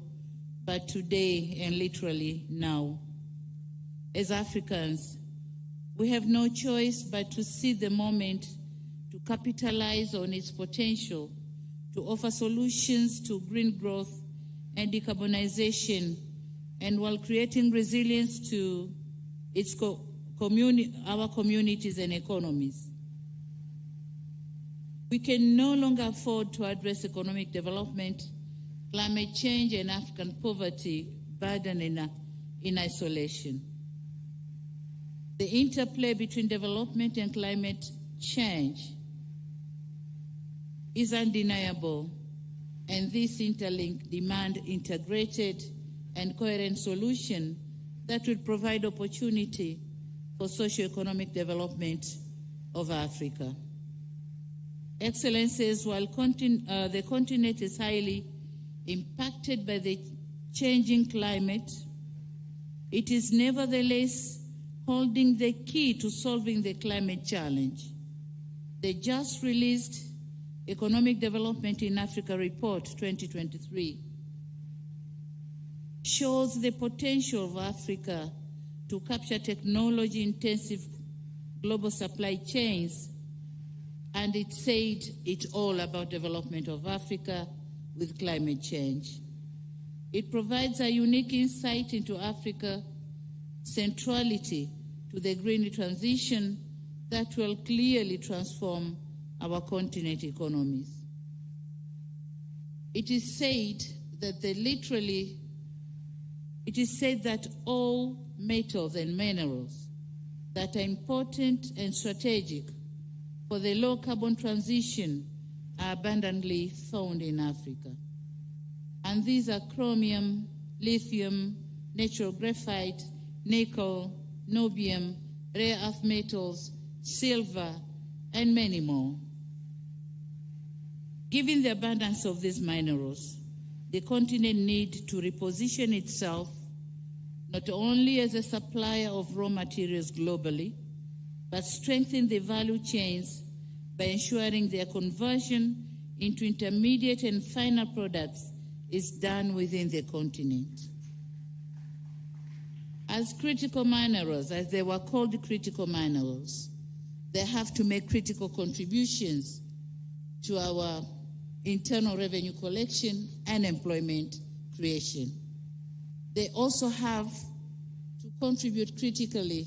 but today and literally now. As Africans, we have no choice but to seize the moment to capitalize on its potential to offer solutions to green growth and decarbonization, and while creating resilience to its our communities and economies. We can no longer afford to address economic development, climate change, and African poverty burden in isolation. The interplay between development and climate change is undeniable, and this interlink demand integrated and coherent solution that will provide opportunity for socio-economic development of Africa. Excellencies, while the continent is highly impacted by the changing climate, it is nevertheless holding the key to solving the climate challenge. The just released Economic Development in Africa Report 2023 shows the potential of Africa to capture technology-intensive global supply chains, and it said it's all about development of Africa with climate change. It provides a unique insight into Africa's centrality to the green transition that will clearly transform our continent economies. It is said that all metals and minerals that are important and strategic for the low carbon transition are abundantly found in Africa. And these are chromium, lithium, natural graphite, nickel, niobium, rare earth metals, silver, and many more. Given the abundance of these minerals, the continent needs to reposition itself not only as a supplier of raw materials globally, but strengthen the value chains by ensuring their conversion into intermediate and final products is done within the continent. As critical minerals, as they were called critical minerals, they have to make critical contributions to our internal revenue collection and employment creation. They also have to contribute critically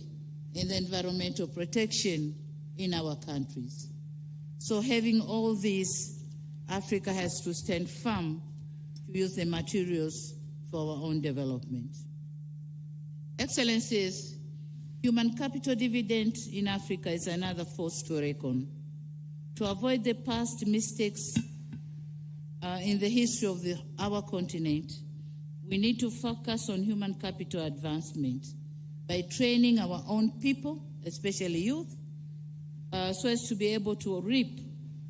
in the environmental protection in our countries. So having all these, Africa has to stand firm to use the materials for our own development. Excellencies, human capital dividend in Africa is another force to reckon. To avoid the past mistakes in the history of our continent, we need to focus on human capital advancement by training our own people, especially youth, so as to be able to reap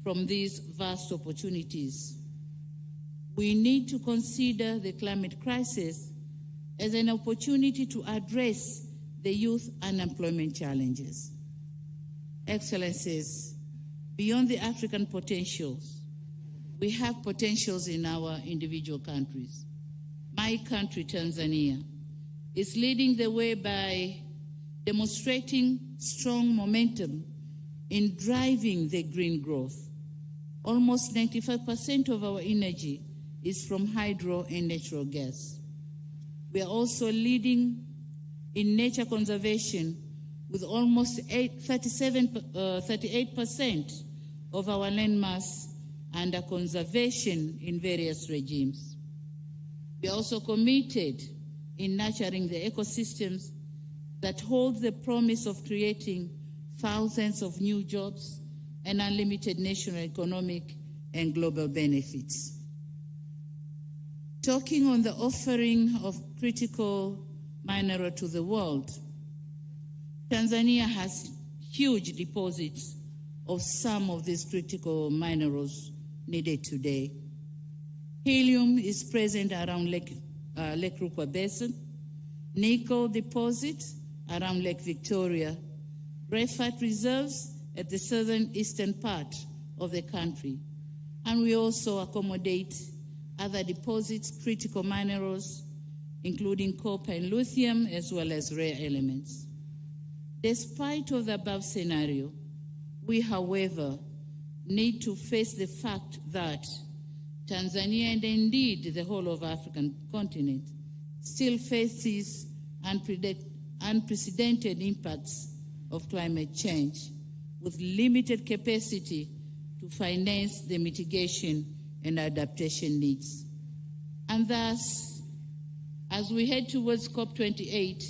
from these vast opportunities. We need to consider the climate crisis as an opportunity to address the youth unemployment challenges. Excellencies, beyond the African potentials, we have potentials in our individual countries. My country, Tanzania, is leading the way by demonstrating strong momentum in driving the green growth. Almost 95% of our energy is from hydro and natural gas. We are also leading in nature conservation with almost 38% of our landmass under conservation in various regimes. We are also committed in nurturing the ecosystems that hold the promise of creating thousands of new jobs and unlimited national economic and global benefits. Talking on the offering of critical mineral to the world, Tanzania has huge deposits of some of these critical minerals needed today. Helium is present around Lake Rukwa Basin, nickel deposits around Lake Victoria, graphite reserves at the southern eastern part of the country. And we also accommodate other deposits, critical minerals, including copper and lithium, as well as rare elements. Despite of the above scenario, we, however, need to face the fact that Tanzania, and indeed the whole of African continent, still faces unprecedented impacts of climate change, with limited capacity to finance the mitigation and adaptation needs. And thus, as we head towards COP28,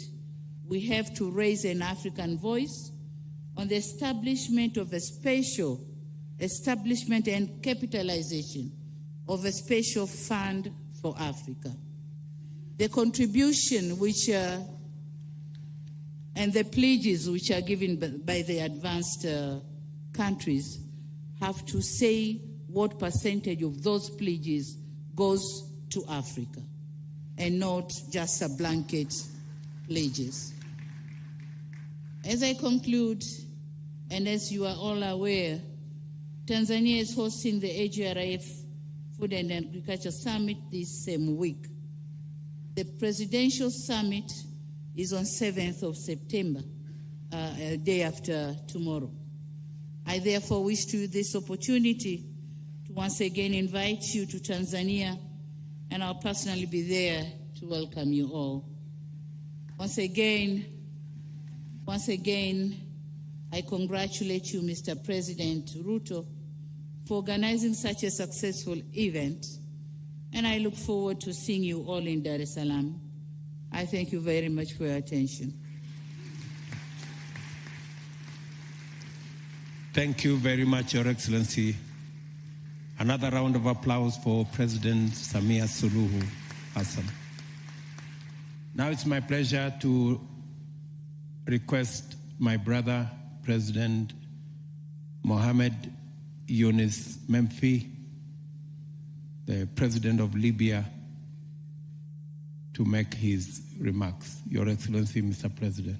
we have to raise an African voice on the establishment and capitalization of a special fund for Africa. The contribution and the pledges which are given by the advanced countries have to say what percentage of those pledges goes to Africa, and not just a blanket pledges. As I conclude, and as you are all aware, Tanzania is hosting the AGRIF Food and Agriculture Summit this same week. The presidential summit is on 7th of September, a day after tomorrow. I therefore wish to use this opportunity to once again invite you to Tanzania, and I'll personally be there to welcome you all. Once again, I congratulate you, Mr. President Ruto, for organizing such a successful event, and I look forward to seeing you all in Dar es Salaam. I thank you very much for your attention. Thank you very much, Your Excellency. Another round of applause for President Samia Suluhu Hassan. Now it's my pleasure to request my brother, President Mohamed Yunus Memfi, the President of Libya, to make his remarks. Your Excellency, Mr. President.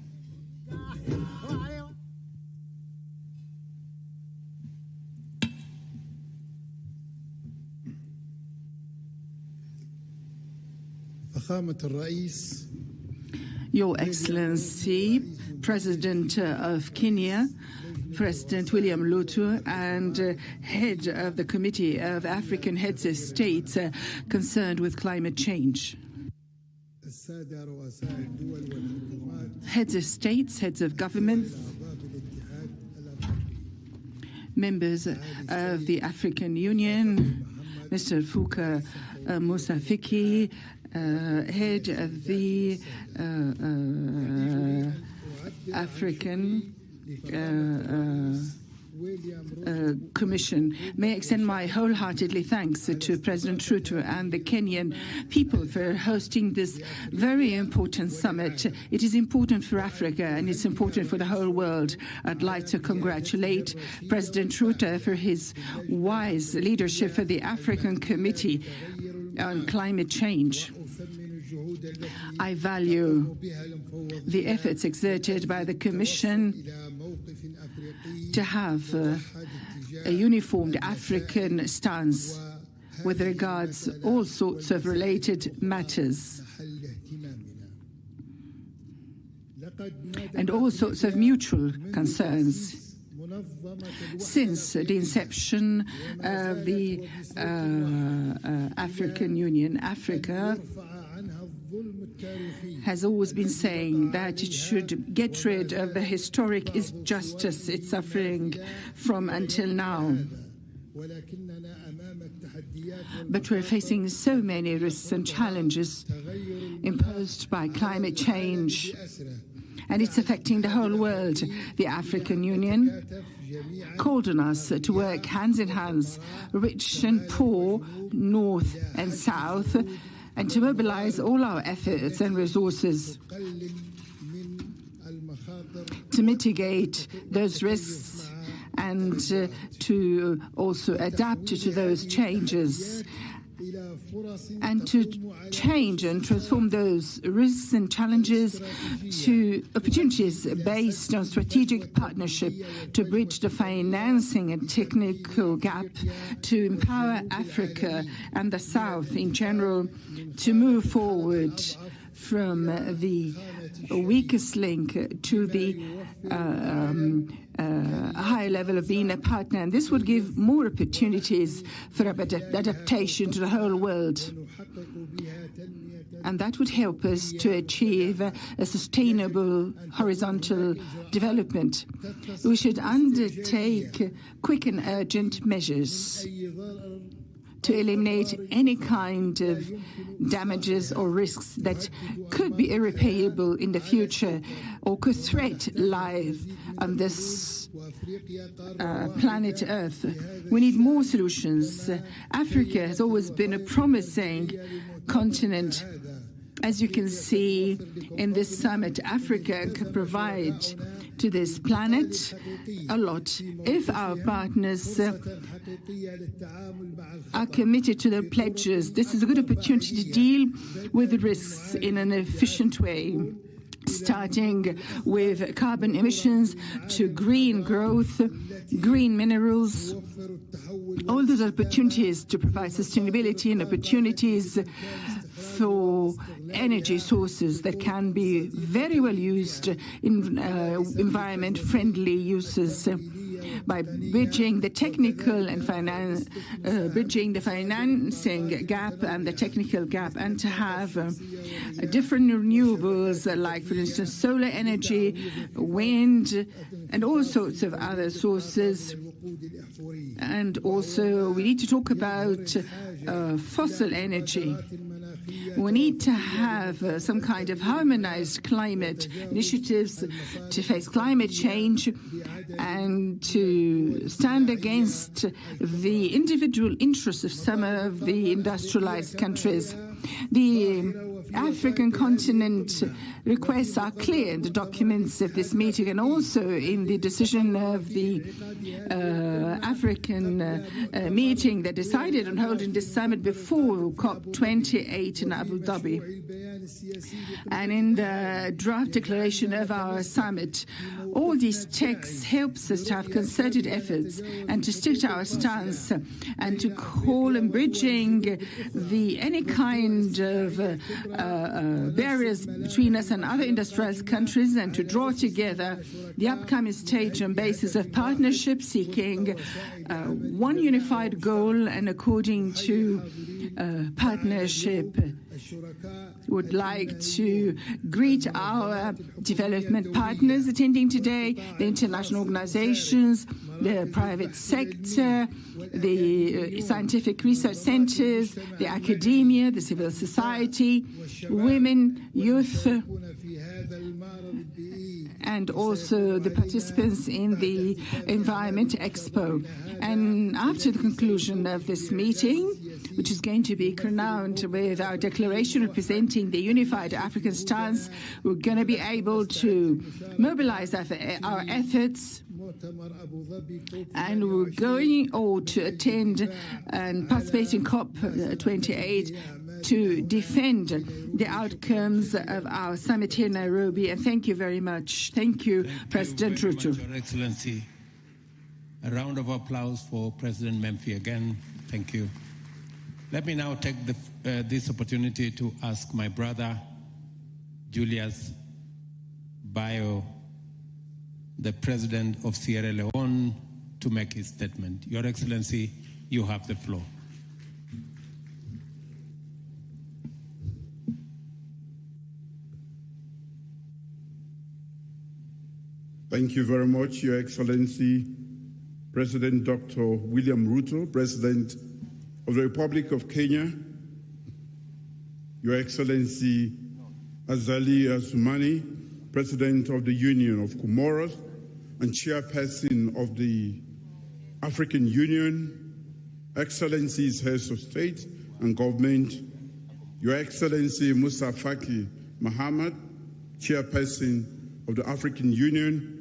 Your Excellency, President of Kenya, President William Ruto, and head of the Committee of African Heads of States concerned with climate change. Heads of states, heads of government, members of the African Union, Mr. Fuka Musa Fiki, head of the African Commission. May I extend my wholeheartedly thanks to President Ruto and the Kenyan people for hosting this very important summit. It is important for Africa and it's important for the whole world. I'd like to congratulate President Ruto for his wise leadership for the African Committee on Climate Change. I value the efforts exerted by the Commission to have a uniformed African stance with regards all sorts of related matters and all sorts of mutual concerns. Since the inception of the African Union, Africa has always been saying that it should get rid of the historic injustice it's suffering from until now. But we're facing so many risks and challenges imposed by climate change, and it's affecting the whole world. The African Union called on us to work hands in hands, rich and poor, north and south, and to mobilize all our efforts and resources to mitigate those risks and to also adapt to those changes, and to change and transform those risks and challenges to opportunities based on strategic partnership to bridge the financing and technical gap, to empower Africa and the South in general to move forward from the weakest link to the high level of being a partner. And this would give more opportunities for adaptation to the whole world. And that would help us to achieve a sustainable horizontal development. We should undertake quick and urgent measures to eliminate any kind of damages or risks that could be irreparable in the future or could threaten life on this planet Earth. We need more solutions. Africa has always been a promising continent. As you can see in this summit, Africa can provide to this planet a lot if our partners are committed to their pledges. This is a good opportunity to deal with the risks in an efficient way, starting with carbon emissions to green growth, green minerals, all those opportunities to provide sustainability and opportunities for energy sources that can be very well used in environment-friendly uses, by bridging the technical and bridging the financing gap and the technical gap, and to have different renewables like, for instance, solar energy, wind, and all sorts of other sources. And also we need to talk about fossil energy. We need to have some kind of harmonized climate initiatives to face climate change and to stand against the individual interests of some of the industrialized countries. The African continent requests are clear in the documents of this meeting and also in the decision of the African meeting that decided on holding this summit before COP28 in Abu Dhabi. And in the draft declaration of our summit, all these texts helps us to have concerted efforts and to stick to our stance and to call on bridging any kind of barriers between us and other industrialized countries, and to draw together the upcoming stage on basis of partnership, seeking one unified goal and according to partnership. Would like to greet our development partners attending today, the international organizations, the private sector, the scientific research centers, the academia, the civil society, women, youth, and also the participants in the Environment Expo. And after the conclusion of this meeting, which is going to be crowned with our declaration representing the unified African stance, we're going to be able to mobilize our efforts, and we're going all to attend and participate in COP28 to defend the outcomes of our summit here in Nairobi. And thank you very much. Thank you, President Ruto. Your Excellency. A round of applause for President Memphi again. Thank you. Let me now take this opportunity to ask my brother, Julius Bio, the President of Sierra Leone, to make his statement. Your Excellency, you have the floor. Thank you very much, Your Excellency, President Dr. William Ruto, President of the Republic of Kenya, Your Excellency Azali Assoumani, President of the Union of Comoros and Chairperson of the African Union, Excellencies, Heads of State and Government, Your Excellency Musa Faki Mahamat, Chairperson of the African Union,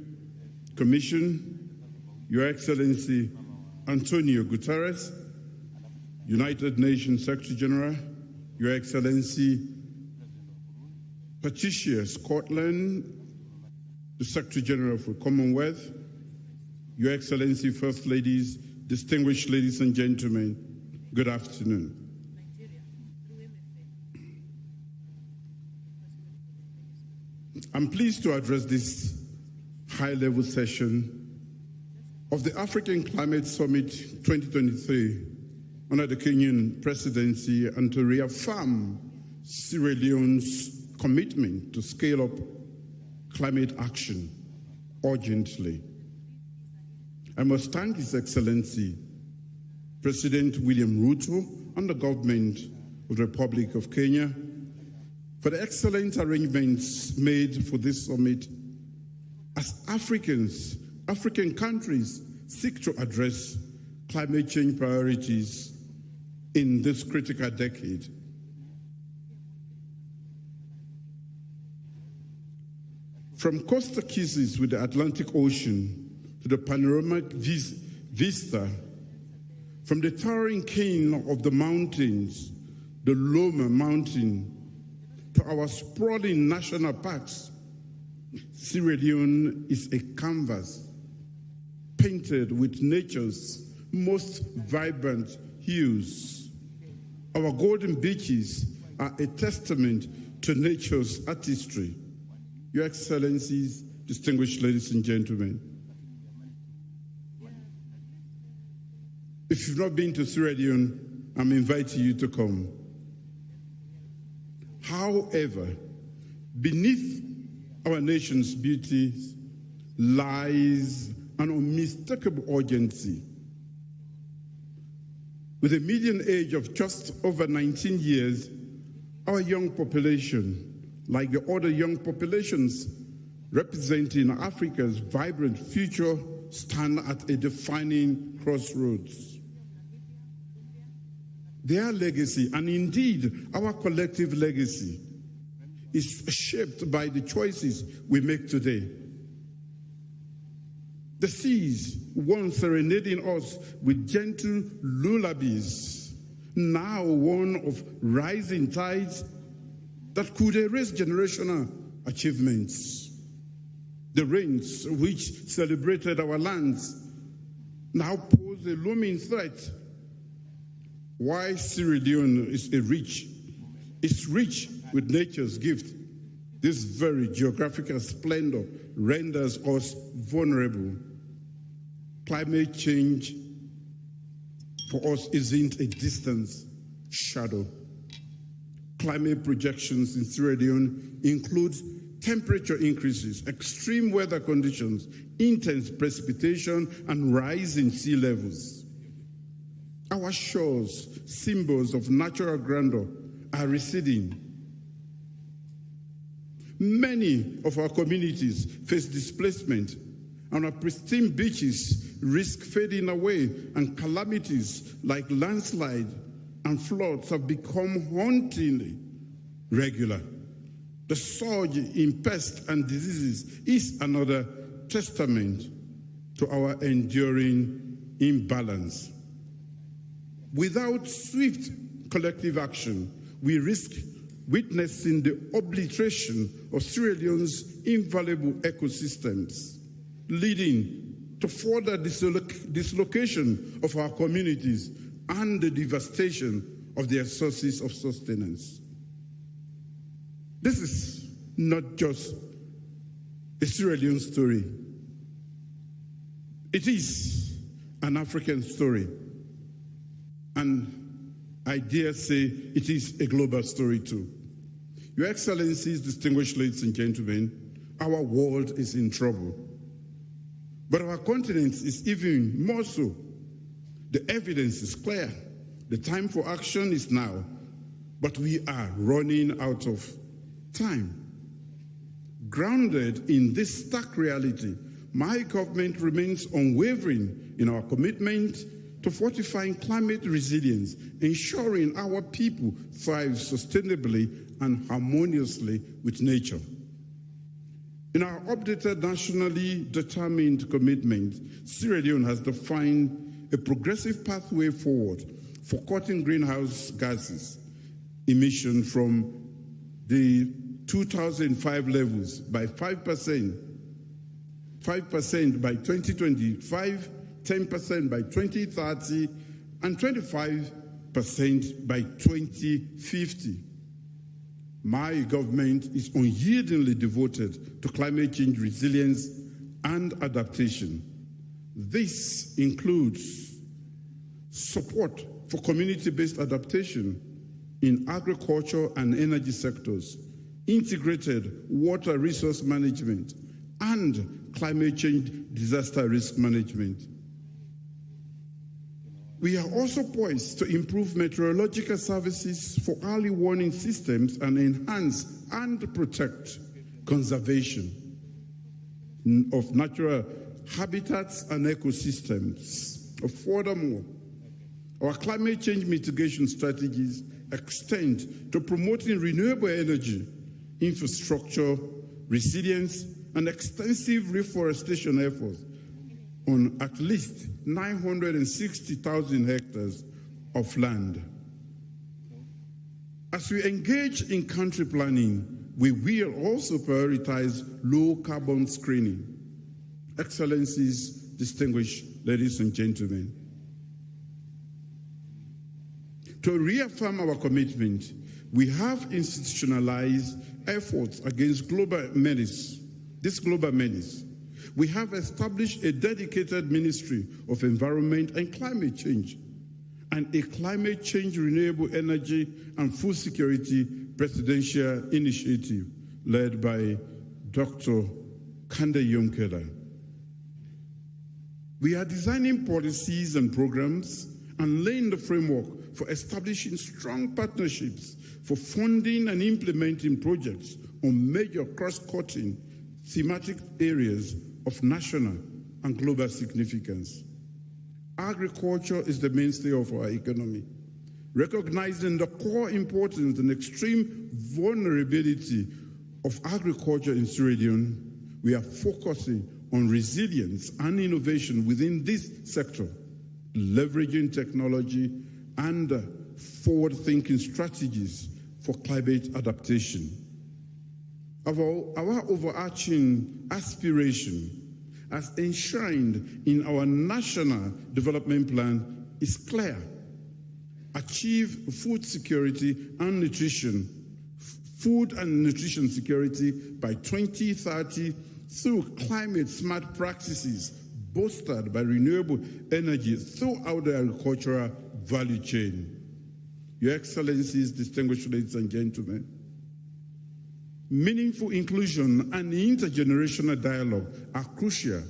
Commission, Your Excellency Antonio Guterres, United Nations Secretary General, Your Excellency Patricia Scotland, the Secretary General for Commonwealth, Your Excellency First Ladies, distinguished ladies and gentlemen, good afternoon. I'm pleased to address this high-level session of the African Climate Summit 2023 under the Kenyan presidency and to reaffirm Sierra Leone's commitment to scale up climate action urgently. I must thank His Excellency President William Ruto and the government of the Republic of Kenya for the excellent arrangements made for this summit as African countries seek to address climate change priorities in this critical decade. From coastal kisses with the Atlantic Ocean to the panoramic vista, from the towering cane of the mountains, the Loma Mountain, to our sprawling national parks, Sierra Leone is a canvas painted with nature's most vibrant hues. Our golden beaches are a testament to nature's artistry. Your Excellencies, distinguished ladies and gentlemen, if you've not been to Sierra Leone, I'm inviting you to come. However, beneath our nation's beauties lies an unmistakable urgency. With a median age of just over 19 years, our young population, like the other young populations representing Africa's vibrant future, stand at a defining crossroads. Their legacy, and indeed our collective legacy, is shaped by the choices we make today. The seas, once serenading us with gentle lullabies, now one of rising tides that could erase generational achievements. The rains which celebrated our lands now pose a looming threat. Why Sierra Leone is rich with nature's gift. This very geographical splendor renders us vulnerable. Climate change for us isn't a distant shadow. Climate projections in Sierra Leone include temperature increases, extreme weather conditions, intense precipitation, and rising sea levels. Our shores, symbols of natural grandeur, are receding. Many of our communities face displacement, and our pristine beaches risk fading away, and calamities like landslide and floods have become hauntingly regular. The surge in pests and diseases is another testament to our enduring imbalance. Without swift collective action, we risk witnessing the obliteration of Sierra Leone's invaluable ecosystems, leading to further dislocation of our communities and the devastation of their sources of sustenance. This is not just a Sierra Leone story. It is an African story. And I dare say it is a global story too. Your Excellencies, distinguished ladies and gentlemen, our world is in trouble. But our continent is even more so. The evidence is clear. The time for action is now. But we are running out of time. Grounded in this stark reality, my government remains unwavering in our commitment to fortifying climate resilience, ensuring our people thrive sustainably and harmoniously with nature. In our updated nationally determined commitment, Sierra Leone has defined a progressive pathway forward for cutting greenhouse gases emissions from the 2005 levels by 5% by 2025, 10% by 2030, and 25% by 2050. My government is unyieldingly devoted to climate change resilience and adaptation. This includes support for community-based adaptation in agriculture and energy sectors, integrated water resource management, and climate change disaster risk management. We are also poised to improve meteorological services for early warning systems and enhance and protect conservation of natural habitats and ecosystems. Furthermore, our climate change mitigation strategies extend to promoting renewable energy, infrastructure, resilience, and extensive reforestation efforts on at least 960,000 hectares of land. As we engage in country planning, we will also prioritize low carbon screening. Excellencies, distinguished ladies and gentlemen, to reaffirm our commitment, we have institutionalized efforts against this global menace. We have established a dedicated Ministry of Environment and Climate Change and a Climate Change, Renewable Energy and Food Security Presidential Initiative led by Dr. Kande Yonkela. We are designing policies and programs and laying the framework for establishing strong partnerships for funding and implementing projects on major cross-cutting thematic areas of national and global significance. Agriculture is the mainstay of our economy. Recognizing the core importance and extreme vulnerability of agriculture in Sierra Leone, we are focusing on resilience and innovation within this sector, leveraging technology and forward-thinking strategies for climate adaptation. Our overarching aspiration, as enshrined in our National Development Plan, is clear. Achieve food and nutrition security by 2030 through climate-smart practices bolstered by renewable energy throughout the agricultural value chain. Your Excellencies, distinguished ladies and gentlemen, meaningful inclusion and intergenerational dialogue are crucial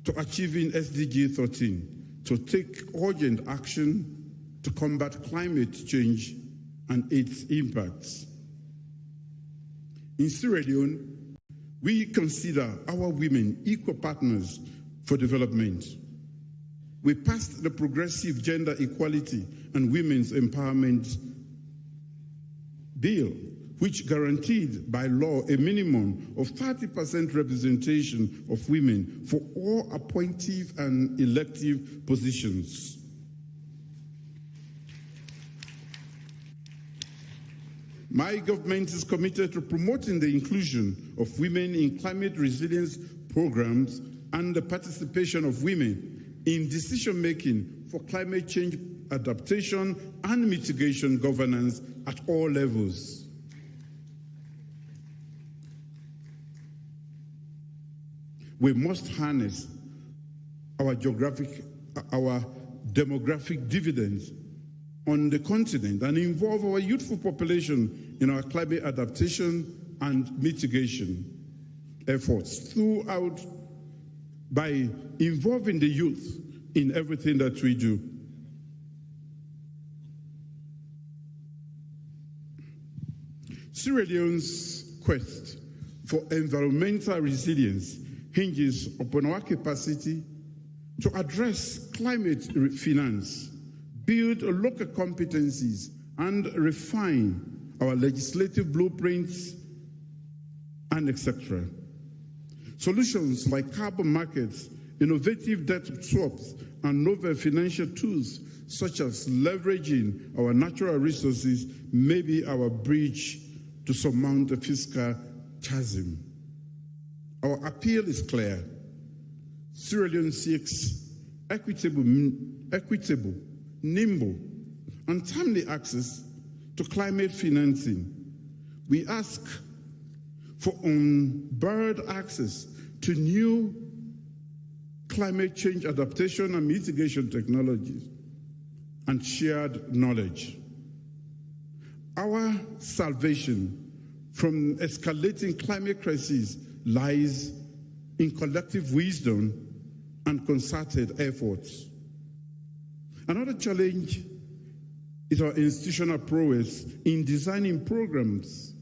to achieving SDG 13, to take urgent action to combat climate change and its impacts. In Sierra Leone, we consider our women equal partners for development. We passed the Progressive Gender Equality and Women's Empowerment Bill, which guaranteed by law a minimum of 30% representation of women for all appointive and elective positions. My government is committed to promoting the inclusion of women in climate resilience programs and the participation of women in decision-making for climate change adaptation and mitigation governance at all levels. We must harness our demographic dividends on the continent and involve our youthful population in our climate adaptation and mitigation efforts throughout by involving the youth in everything that we do. Sierra Leone's quest for environmental resilience hinges upon our capacity to address climate finance, build local competencies, and refine our legislative blueprints, and etc. Solutions like carbon markets, innovative debt swaps, and novel financial tools such as leveraging our natural resources may be our bridge to surmount the fiscal chasm. Our appeal is clear. Sierra Leone seeks equitable, nimble, and timely access to climate financing. We ask for unbarred access to new climate change adaptation and mitigation technologies and shared knowledge. Our salvation from escalating climate crises lies in collective wisdom and concerted efforts. Another challenge is our institutional prowess in designing programs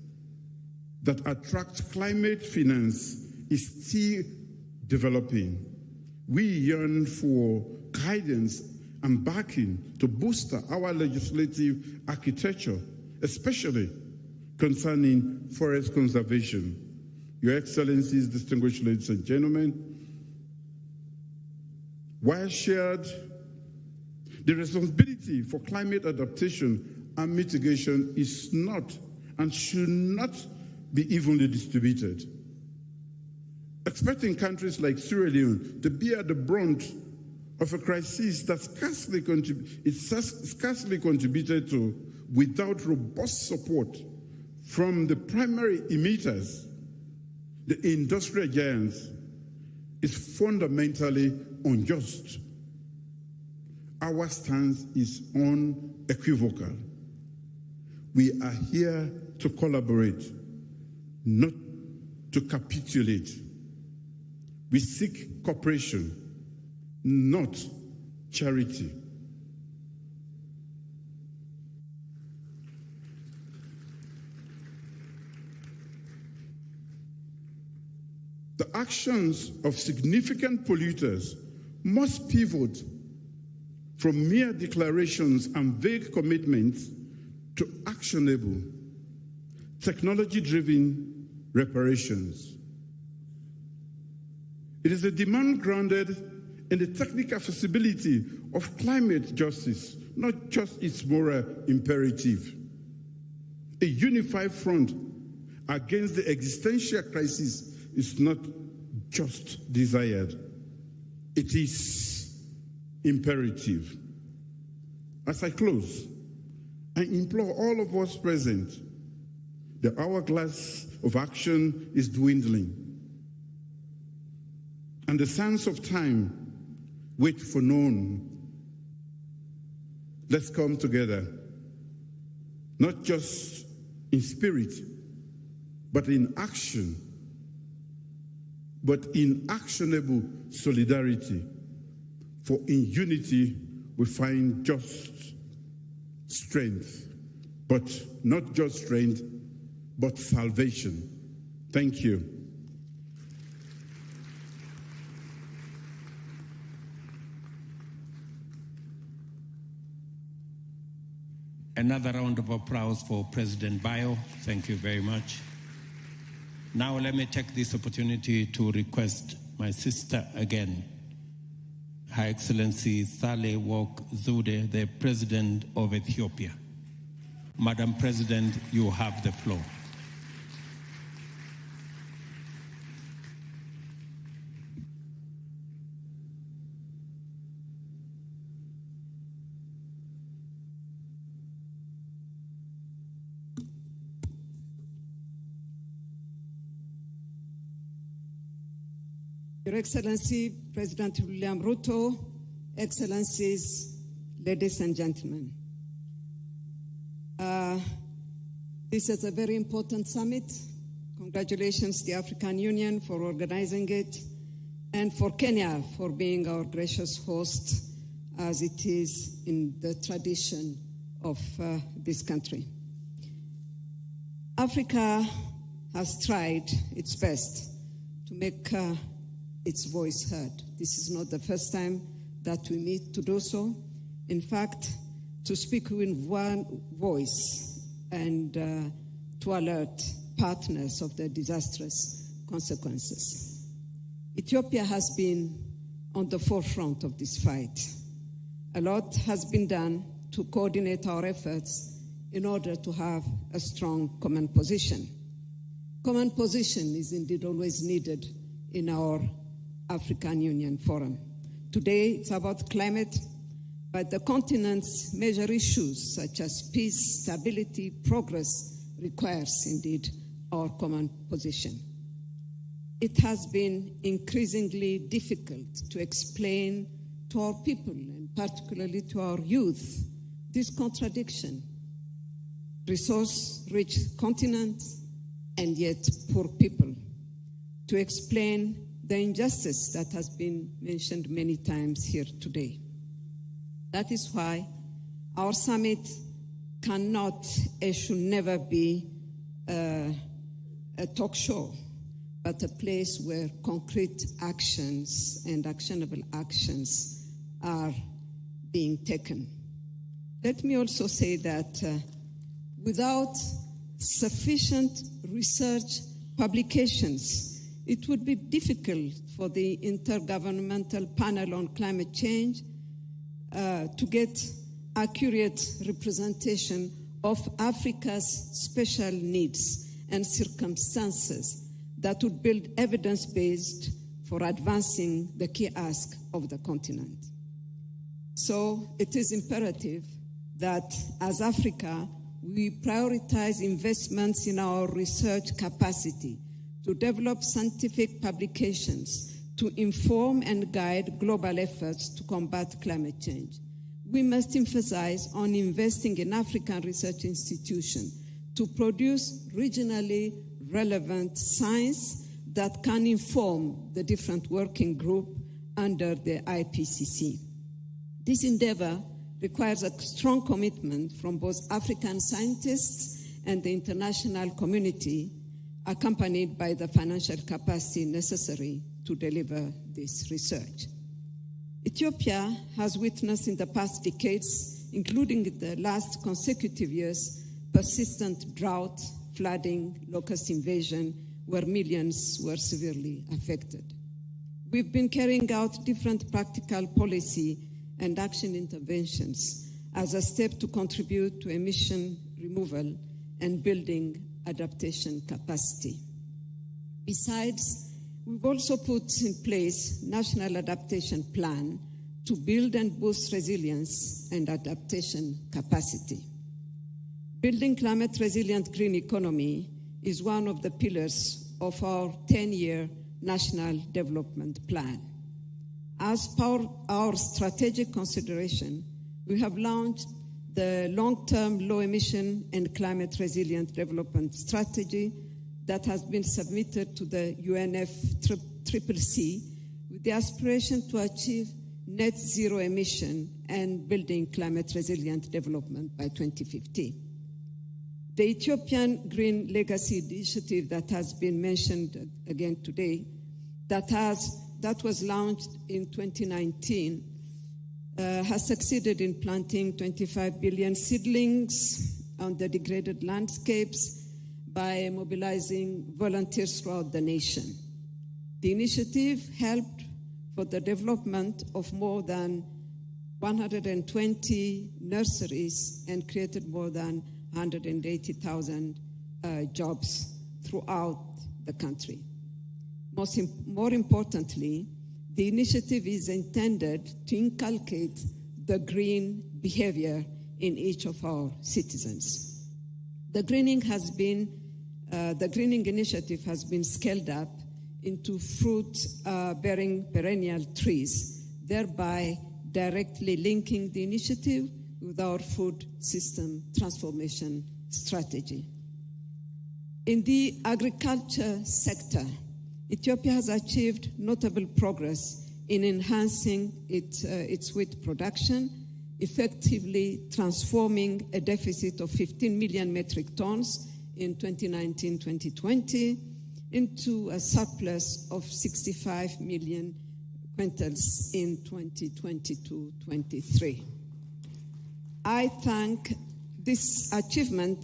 that attract climate finance is still developing. We yearn for guidance and backing to boost our legislative architecture, especially concerning forest conservation. Your Excellencies, distinguished ladies and gentlemen, while shared, the responsibility for climate adaptation and mitigation is not and should not be evenly distributed. Expecting countries like Sierra Leone to bear the brunt of a crisis that scarcely contributed to without robust support from the primary emitters, the industrial giants, is fundamentally unjust. Our stance is unequivocal. We are here to collaborate, not to capitulate. We seek cooperation, not charity. The actions of significant polluters must pivot from mere declarations and vague commitments to actionable, technology-driven reparations. It is a demand grounded in the technical feasibility of climate justice, not just its moral imperative. A unified front against the existential crisis is not just desired, it is imperative. As I close, I implore all of us present, the hourglass of action is dwindling, and the sands of time wait for none. Let's come together, not just in spirit, but in action, but in actionable solidarity. For in unity we find just strength, but not just strength, but salvation. Thank you. Another round of applause for President Bayo. Thank you very much. Now let me take this opportunity to request my sister again, Her Excellency Saleh Work Zewde, the President of Ethiopia. Madam President, you have the floor. Your Excellency, President William Ruto, Excellencies, ladies and gentlemen. This is a very important summit. Congratulations to the African Union for organizing it and for Kenya for being our gracious host, as it is in the tradition of this country. Africa has tried its best to make its voice heard. This is not the first time that we meet to do so. In fact, to speak in one voice and to alert partners of the disastrous consequences. Ethiopia has been on the forefront of this fight. A lot has been done to coordinate our efforts in order to have a strong common position. Common position is indeed always needed in our African Union Forum. Today, it's about climate, but the continent's major issues such as peace, stability, progress requires indeed our common position. It has been increasingly difficult to explain to our people, and particularly to our youth, this contradiction. Resource-rich continent and yet poor people. To explain the injustice that has been mentioned many times here today. That is why our summit cannot and should never be a talk show, but a place where concrete actions and actionable actions are being taken. Let me also say that without sufficient research publications, it would be difficult for the Intergovernmental Panel on Climate Change to get accurate representation of Africa's special needs and circumstances that would build evidence-based for advancing the key ask of the continent. So it is imperative that as Africa, we prioritize investments in our research capacity to develop scientific publications to inform and guide global efforts to combat climate change. We must emphasize on investing in African research institutions to produce regionally relevant science that can inform the different working group under the IPCC. This endeavor requires a strong commitment from both African scientists and the international community, accompanied by the financial capacity necessary to deliver this research. Ethiopia has witnessed in the past decades, including the last consecutive years, persistent drought, flooding, locust invasion, where millions were severely affected. We've been carrying out different practical policy and action interventions as a step to contribute to emission removal and building adaptation capacity. Besides, we've also put in place national adaptation plan to build and boost resilience and adaptation capacity. Building climate resilient green economy is one of the pillars of our 10-year national development plan. As per our strategic consideration, we have launched the long-term low-emission and climate-resilient development strategy that has been submitted to the UNFCCC with the aspiration to achieve net zero emission and building climate-resilient development by 2050. The Ethiopian Green Legacy Initiative that has been mentioned again today, that was launched in 2019, has succeeded in planting 25 billion seedlings on the degraded landscapes by mobilizing volunteers throughout the nation. The initiative helped for the development of more than 120 nurseries and created more than 180,000 jobs throughout the country. More importantly, the initiative is intended to inculcate the green behavior in each of our citizens. The greening initiative has been scaled up into fruit-bearing perennial trees, thereby directly linking the initiative with our food system transformation strategy. In the agriculture sector, Ethiopia has achieved notable progress in enhancing its wheat production, effectively transforming a deficit of 15 million metric tons in 2019-2020 into a surplus of 65 million quintals in 2022-23. I think this achievement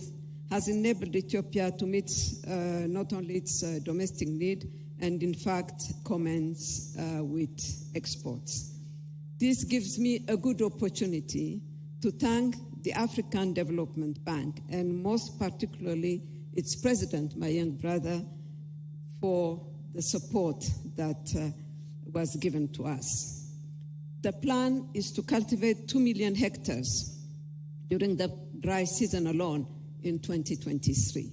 has enabled Ethiopia to meet not only its domestic need, and in fact commence with exports. This gives me a good opportunity to thank the African Development Bank, and most particularly its president, my young brother, for the support that was given to us. The plan is to cultivate 2 million hectares during the dry season alone in 2023.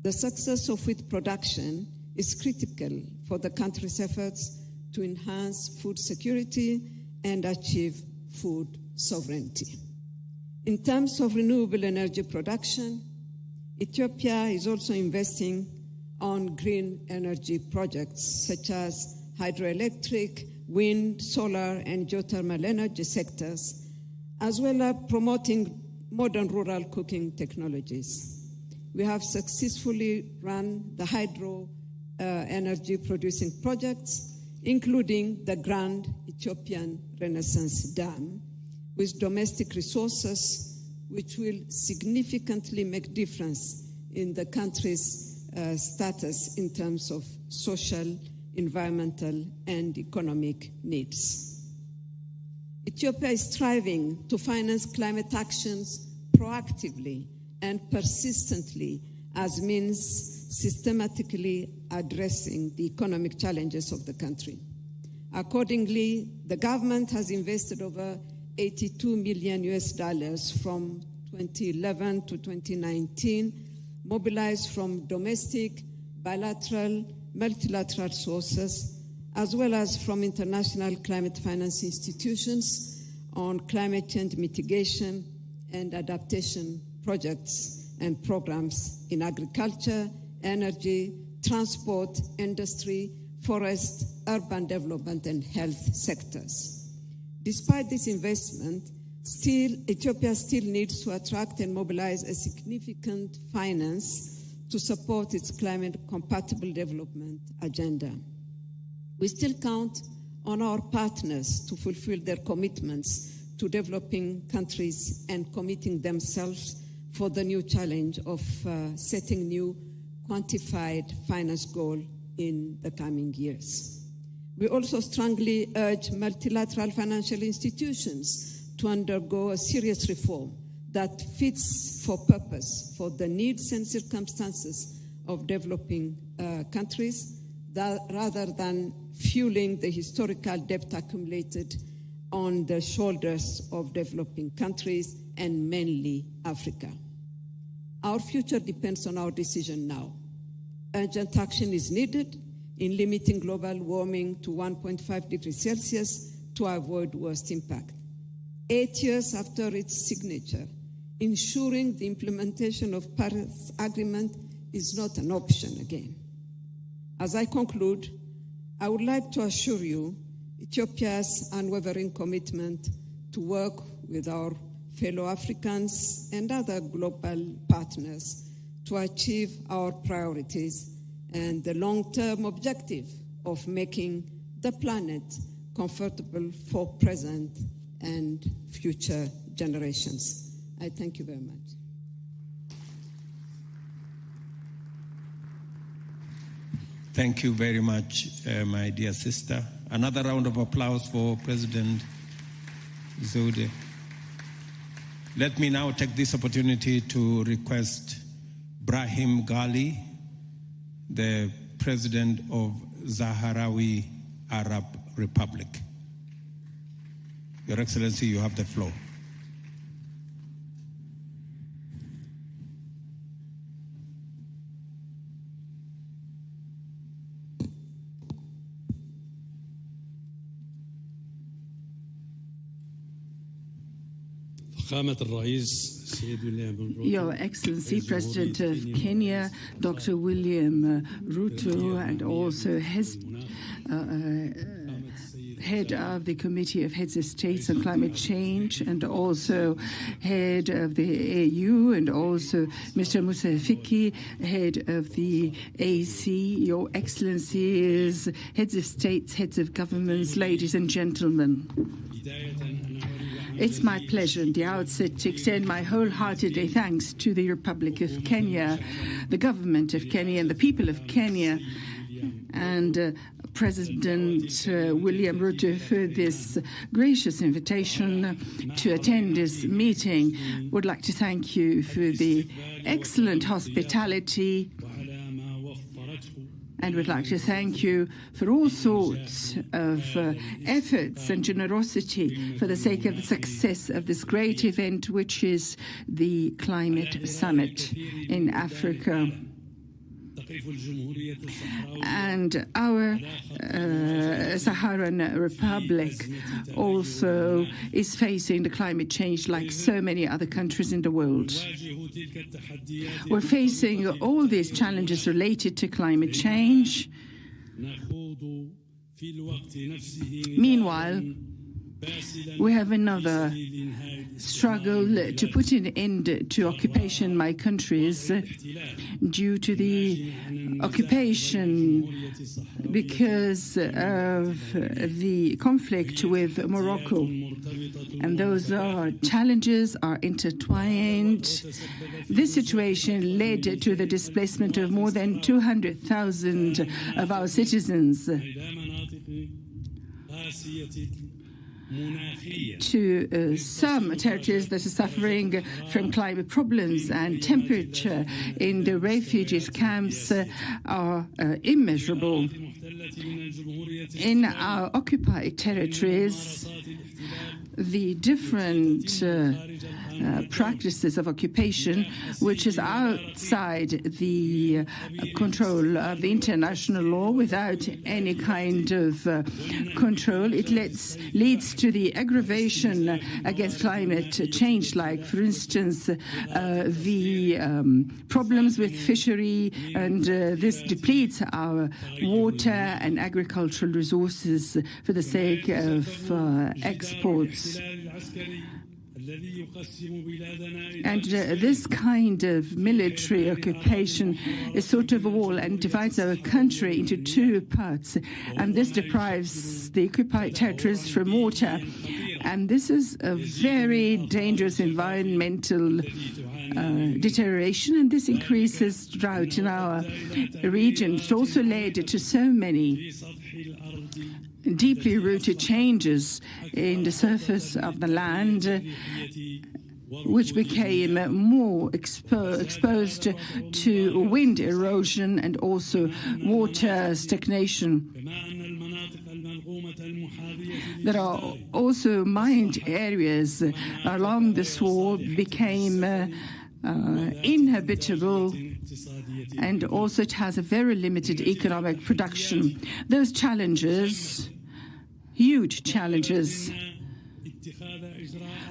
The success of wheat production is critical for the country's efforts to enhance food security and achieve food sovereignty. In terms of renewable energy production, Ethiopia is also investing on green energy projects such as hydroelectric, wind, solar, and geothermal energy sectors, as well as promoting modern rural cooking technologies. We have successfully run the hydro energy producing projects, including the Grand Ethiopian Renaissance Dam, with domestic resources, which will significantly make difference in the country's status in terms of social, environmental, and economic needs. Ethiopia is striving to finance climate actions proactively and persistently as means systematically addressing the economic challenges of the country. Accordingly, the government has invested over $82 million from 2011 to 2019, mobilized from domestic, bilateral, multilateral sources, as well as from international climate finance institutions on climate change mitigation and adaptation projects and programs in agriculture, energy, transport, industry, forest, urban development, and health sectors. Despite this investment, Ethiopia still needs to attract and mobilize a significant finance to support its climate-compatible development agenda. We still count on our partners to fulfill their commitments to developing countries and committing themselves for the new challenge of setting new quantified finance goals in the coming years. We also strongly urge multilateral financial institutions to undergo a serious reform that fits for purpose for the needs and circumstances of developing countries, rather than fueling the historical debt accumulated on the shoulders of developing countries and mainly Africa. Our future depends on our decision now. Urgent action is needed in limiting global warming to 1.5 degrees Celsius to avoid worst impact. 8 years after its signature, ensuring the implementation of Paris Agreement is not an option again. As I conclude, I would like to assure you Ethiopia's unwavering commitment to work with our fellow Africans and other global partners to achieve our priorities and the long-term objective of making the planet comfortable for present and future generations. I thank you very much. Thank you very much, my dear sister. Another round of applause for President Zewde. Let me now take this opportunity to request Brahim Ghali, the President of Sahrawi Arab Republic. Your Excellency, you have the floor. Your Excellency, President of Kenya, Dr. William Ruto, and also head of the Committee of Heads of States on Climate Change, and also head of the AU, and also Mr. Musa Fiki, head of the AC, Your Excellencies, heads of states, heads of governments, ladies and gentlemen. It's my pleasure at the outset to extend my wholehearted thanks to the Republic of Kenya, the government of Kenya, and the people of Kenya and President William Ruto for this gracious invitation to attend this meeting. Would like to thank you for the excellent hospitality, and would like to thank you for all sorts of efforts and generosity for the sake of the success of this great event, which is the Climate Summit in Africa. And our Saharan Republic also is facing the climate change like so many other countries in the world. We're facing all these challenges related to climate change. Meanwhile, we have another struggle to put an end to occupation in my countries due to the occupation because of the conflict with Morocco. And those challenges are intertwined. This situation led to the displacement of more than 200,000 of our citizens to some territories that are suffering from climate problems, and temperature in the refugees camps are immeasurable. In our occupied territories, the different practices of occupation, which is outside the control of the international law, without any kind of control. It leads to the aggravation against climate change, like, for instance, the problems with fishery, and this depletes our water and agricultural resources for the sake of exports. And this kind of military occupation is sort of a wall and divides our country into two parts. And this deprives the occupied territories from water. And this is a very dangerous environmental deterioration, and this increases drought in our region. It also led to so many deeply rooted changes in the surface of the land, which became more exposed to wind erosion and also water stagnation. There are also mined areas along this wall became inhabitable, and also it has a very limited economic production. Those challenges, huge challenges,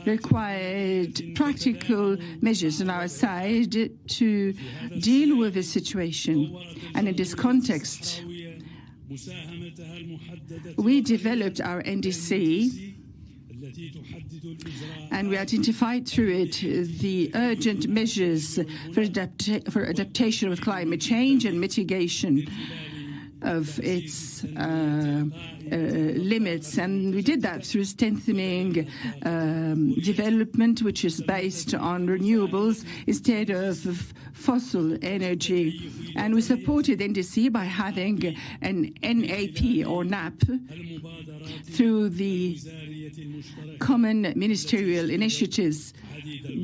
required practical measures on our side to deal with the situation. And in this context, we developed our NDC, and we identified through it the urgent measures for adaptation with climate change and mitigation of its limits. And we did that through strengthening development, which is based on renewables instead of fossil energy. And we supported NDC by having an NAP or NAP through the common ministerial initiatives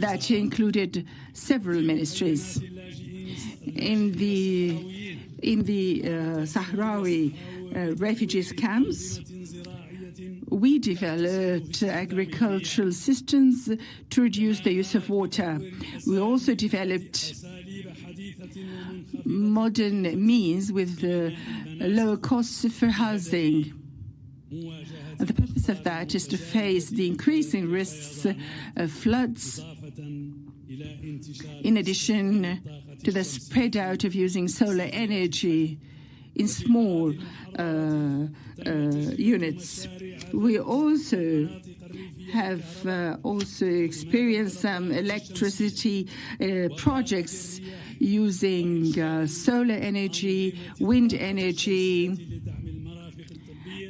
that included several ministries. In the Sahrawi refugees camps, we developed agricultural systems to reduce the use of water. We also developed modern means with lower costs for housing. And the purpose of that is to face the increasing risks of floods, in addition to the spread out of using solar energy in small units. We also have experienced some electricity projects using solar energy, wind energy,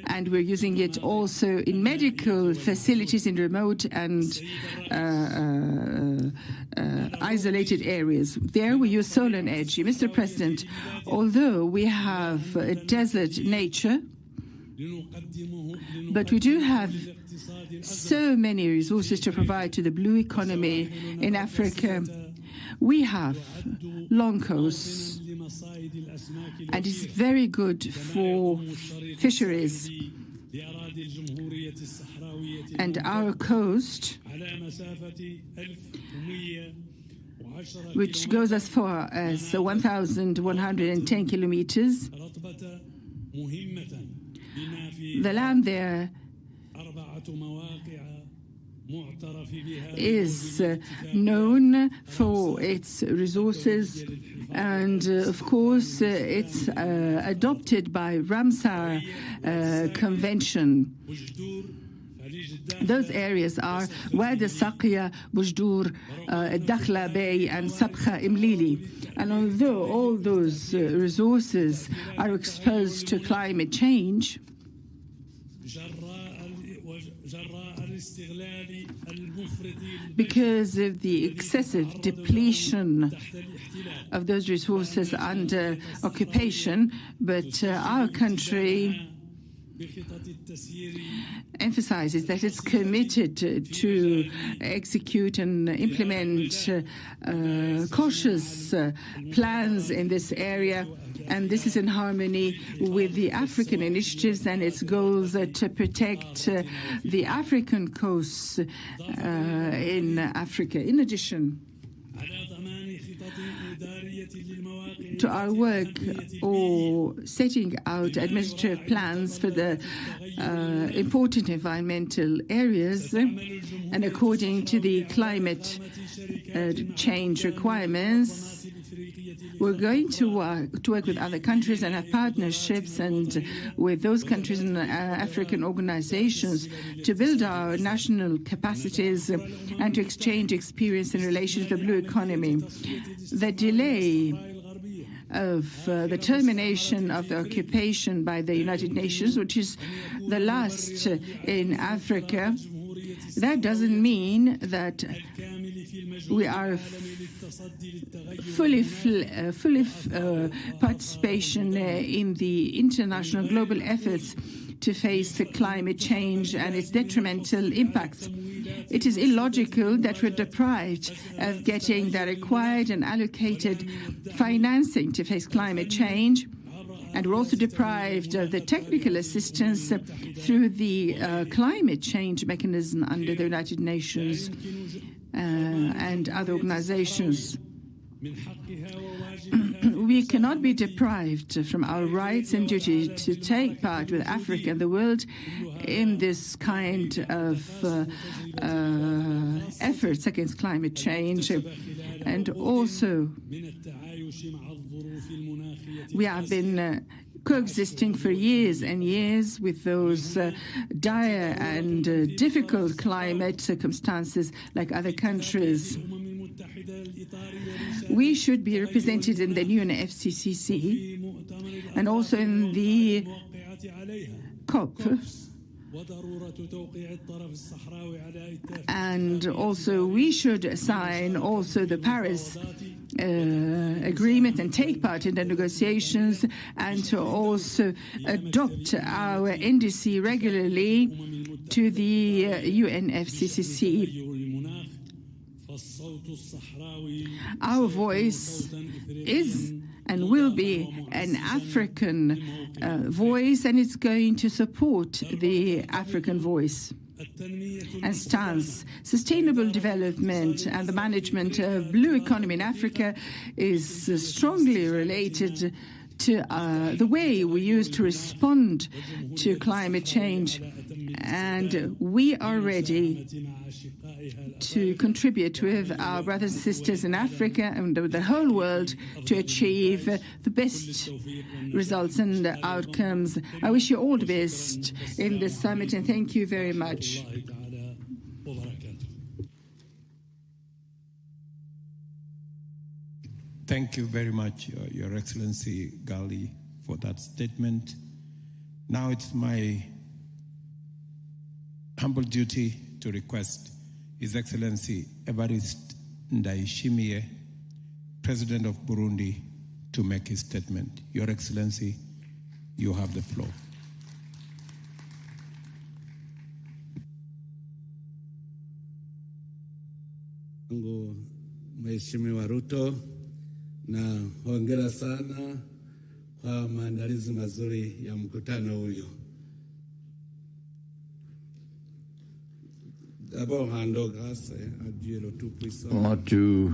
and we're using it also in medical facilities in remote and isolated areas. There we use solar energy. Mr. President, although we have a desert nature, but we do have so many resources to provide to the blue economy in Africa. We have long coasts, and it's very good for fisheries. And our coast, which goes as far as 1,110 kilometers, the land there is known for its resources, and of course it's adopted by Ramsar Convention. Those areas are Wadi Saqiya, Bujdur, Dakhla Bay, and Sabkha Imlili. And although all those resources are exposed to climate change, because of the excessive depletion of those resources under occupation, but our country emphasizes that it's committed to execute and implement cautious plans in this area, and this is in harmony with the African initiatives and its goals to protect the African coasts in Africa. In addition to our work or setting out administrative plans for the important environmental areas, and according to the climate change requirements, we're going to work with other countries and have partnerships and with those countries and African organizations to build our national capacities and to exchange experience in relation to the blue economy. The delay of the termination of the occupation by the United Nations, which is the last in Africa, that doesn't mean that we are fully participation in the international global efforts to face climate change and its detrimental impacts. It is illogical that we're deprived of getting the required and allocated financing to face climate change, and we're also deprived of the technical assistance through the climate change mechanism under the United Nations and other organizations. We cannot be deprived from our rights and duty to take part with Africa and the world in this kind of efforts against climate change. And also, we have been coexisting for years and years with those dire and difficult climate circumstances like other countries. We should be represented in the new FCCC and also in the COP. And also we should sign also the Paris agreement and take part in the negotiations, and to also adopt our NDC regularly to the UNFCCC. Our voice is and will be an African voice, and it's going to support the African voice and stance. Sustainable development and the management of blue economy in Africa is strongly related to the way we use to respond to climate change, and we are ready to contribute with our brothers and sisters in Africa and the whole world to achieve the best results and outcomes. I wish you all the best in this summit, and thank you very much. Thank you very much, Your Excellency Gali, for that statement. Now it's my humble duty to request His Excellency Evariste Ndayishimiye, President of Burundi, to make his statement. Your Excellency, you have the floor. Mheshimiwa Ruto, na hongera sana kwa maandalizi mazuri ya mkutano huyu. D'abord, rendre grâce à Dieu le Tout-Puissant. I want to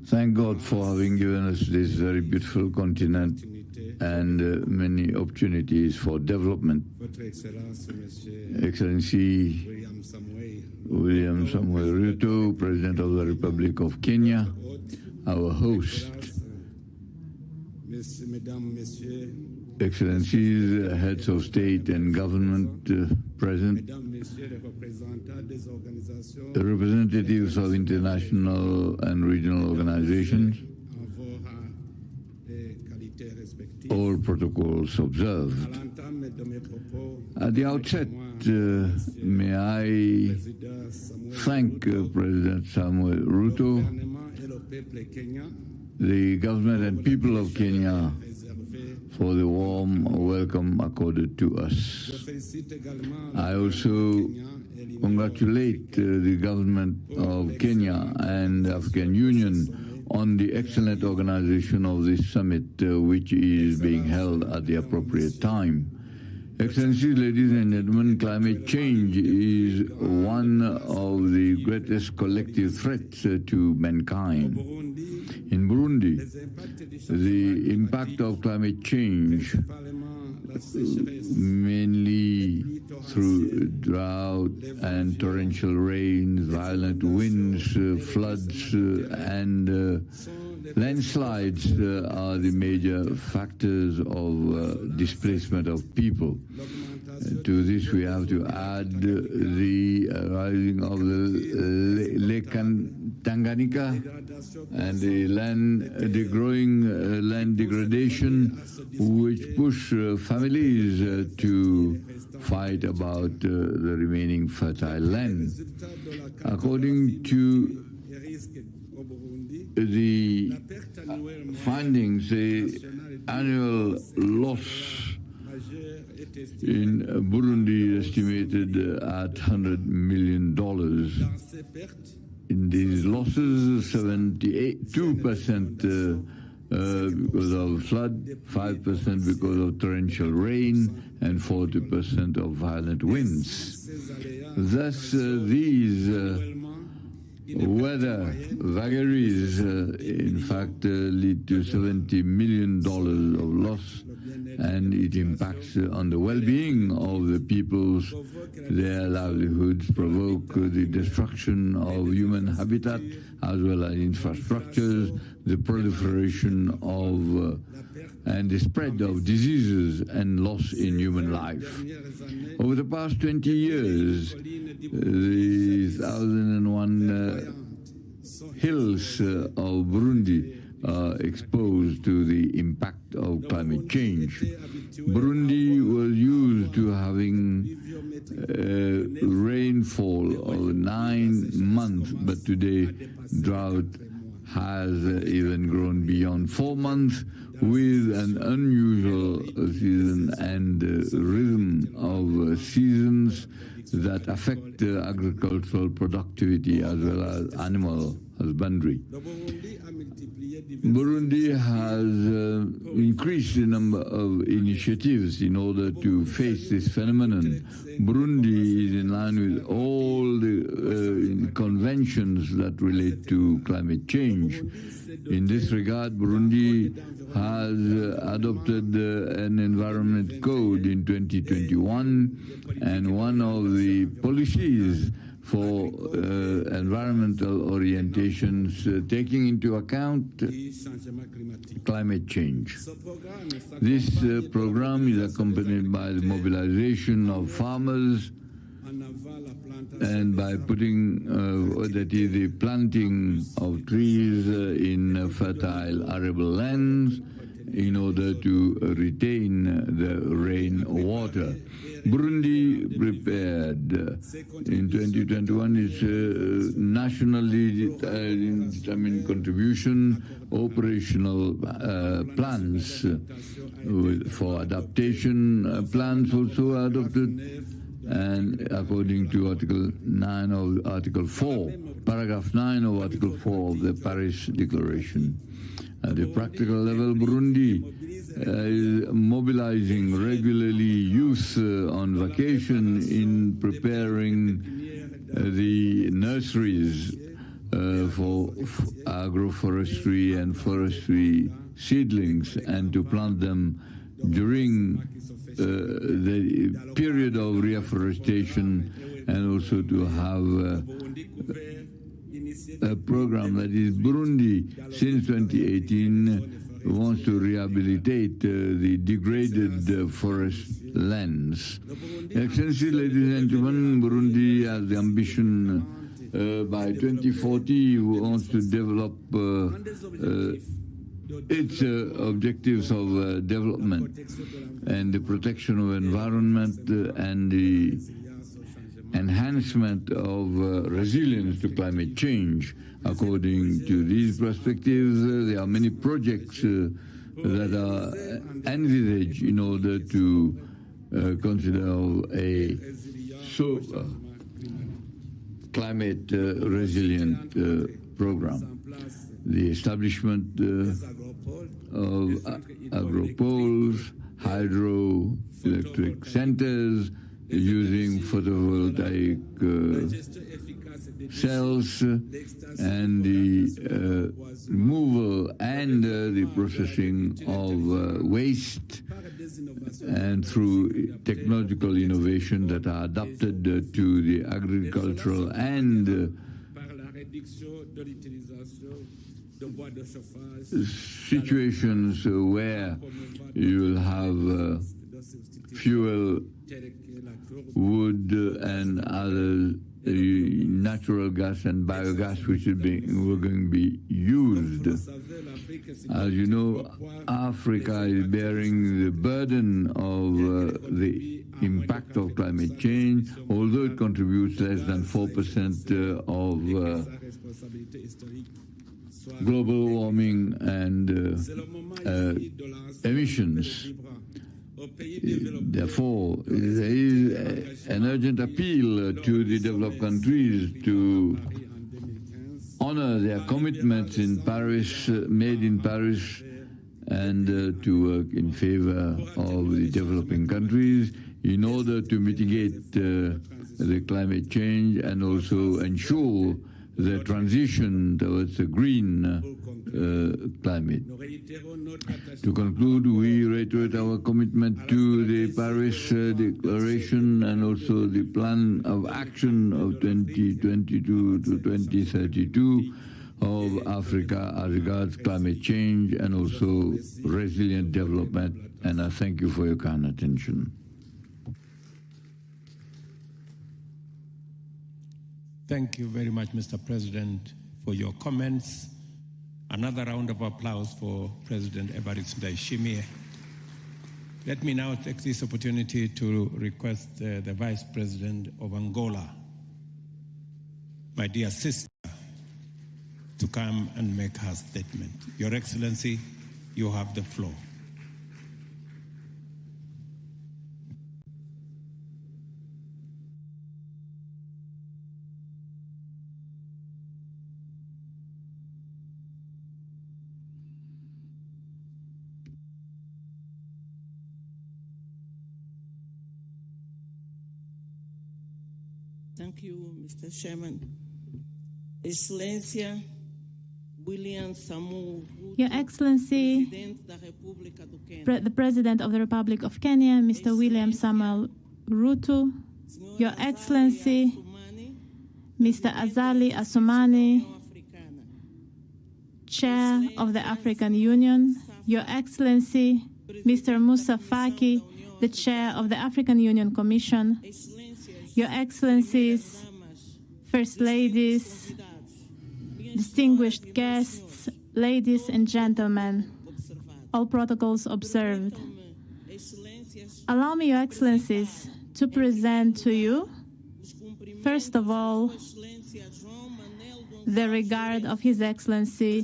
thank God for having given us this very beautiful continent and many opportunities for development. Votre Excellence, Monsieur Excellency William Samuel Ruto, President of the Republic of Kenya, our host, Mesdames, Messieurs, Excellencies, heads of state and government present, the representatives of international and regional organizations, all protocols observed. At the outset, may I thank President Samuel Ruto, the government and people of Kenya for the warm welcome accorded to us. I also congratulate the government of Kenya and the African Union on the excellent organization of this summit, which is being held at the appropriate time. Excellencies, ladies and gentlemen, climate change is one of the greatest collective threats to mankind. In Burundi, the impact of climate change, mainly through drought and torrential rains, violent winds, floods, and landslides are the major factors of displacement of people. To this, we have to add the rising of the Lake Tanganyika and the growing land degradation, which push families to fight about the remaining fertile land. According to the findings, the annual loss in Burundi is estimated at $100 million. In these losses, 72% because of flood, 5% because of torrential rain, and 40% of violent winds. Thus, these weather vagaries, in fact, lead to $70 million of loss, and it impacts on the well-being of the peoples, their livelihoods, provoke the destruction of human habitat as well as infrastructures, the proliferation of and the spread of diseases and loss in human life. Over the past 20 years, the 1001 hills of Burundi are exposed to the impact of climate change. Burundi was used to having rainfall of 9 months, but today drought has even grown beyond 4 months, with an unusual season and rhythm of seasons that affect agricultural productivity as well as animal husbandry. Burundi has increased the number of initiatives in order to face this phenomenon. Burundi is in line with all the conventions that relate to climate change. In this regard, Burundi has adopted an environment code in 2021, and one of the policies for environmental orientations taking into account climate change. This program is accompanied by the mobilization of farmers and by putting that is the planting of trees in fertile arable lands, in order to retain the rainwater. Burundi prepared in 2021 its nationally determined contribution operational plans for adaptation plans also adopted, and according to Article 9 of Article 4, Paragraph 9 of Article 4 of the Paris Declaration. At the practical level, Burundi is mobilizing regularly youth on vacation in preparing the nurseries for agroforestry and forestry seedlings, and to plant them during the period of reforestation, and also to have a program that is Burundi since 2018 wants to rehabilitate the degraded forest lands. Excellency, ladies and gentlemen, Burundi has the ambition by 2040 wants to develop its objectives of development and the protection of environment and the enhancement of resilience to climate change. According to these perspectives, there are many projects that are envisaged in order to consider a climate resilient program. The establishment of agropoles, hydroelectric centers, using photovoltaic cells, and the removal and the processing of waste, and through technological innovation that are adapted to the agricultural and situations where you will have fuel, wood, and other natural gas and biogas which were going to be used. As you know, Africa is bearing the burden of the impact of climate change, although it contributes less than 4% of global warming and emissions. Therefore, there is an urgent appeal to the developed countries to honor their commitments in Paris, made in Paris, and to work in favor of the developing countries in order to mitigate the climate change and also ensure the transition towards a green climate. To conclude, we reiterate our commitment to the Paris Declaration and also the Plan of Action of 2022 to 2032 of Africa as regards climate change and also resilient development. And I thank you for your kind attention. Thank you very much, Mr. President, for your comments. Another round of applause for President Evariste Ndayishimiye. Let me now take this opportunity to request the Vice President of Angola, my dear sister, to come and make her statement. Your Excellency, you have the floor. Thank you, Mr. Chairman. Excelência William Samoei Ruto, Your Excellency, the President of the Republic of Kenya, Mr. William Samoei Ruto, Your Excellency, Mr. Azali Assoumani, Chair of the African Union, Your Excellency, Mr. Moussa Faki, the Chair of the African Union Commission, Your Excellencies, First Ladies, distinguished guests, ladies and gentlemen, all protocols observed. Allow me, Your Excellencies, to present to you, first of all, the regard of His Excellency,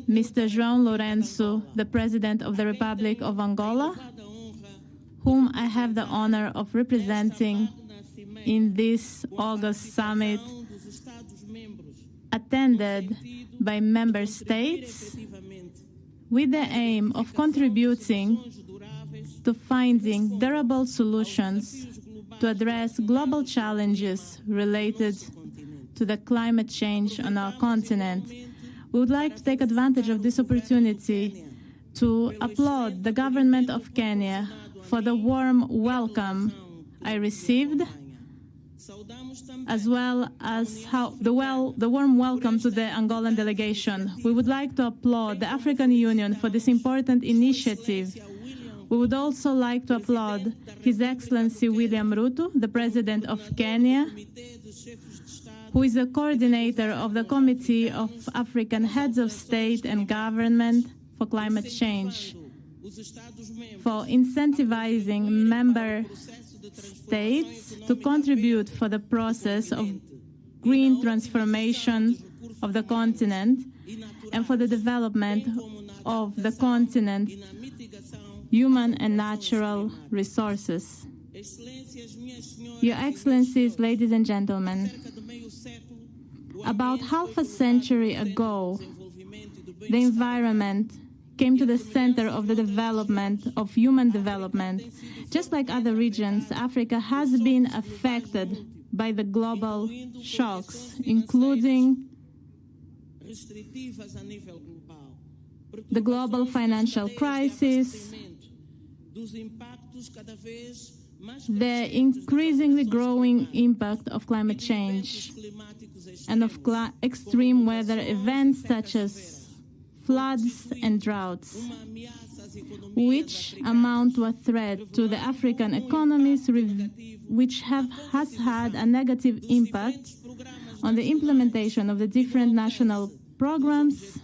Mr. João Lourenço, the President of the Republic of Angola, whom I have the honor of representing in this August summit, attended by member states with the aim of contributing to finding durable solutions to address global challenges related to the climate change on our continent. We would like to take advantage of this opportunity to applaud the government of Kenya for the warm welcome I received, as well as the warm welcome to the Angolan delegation. We would like to applaud the African Union for this important initiative. We would also like to applaud His Excellency William Ruto, the President of Kenya, who is the coordinator of the Committee of African Heads of State and Government for Climate Change, for incentivizing member states to contribute for the process of green transformation of the continent and for the development of the continent, human and natural resources. Your Excellencies, ladies and gentlemen, about half a century ago, the environment came to the center of the development of human development. Just like other regions, Africa has been affected by the global shocks, including the global financial crisis, the increasingly growing impact of climate change, and of extreme weather events such as floods and droughts, which amount to a threat to the African economies, which has had a negative impact on the implementation of the different national programs,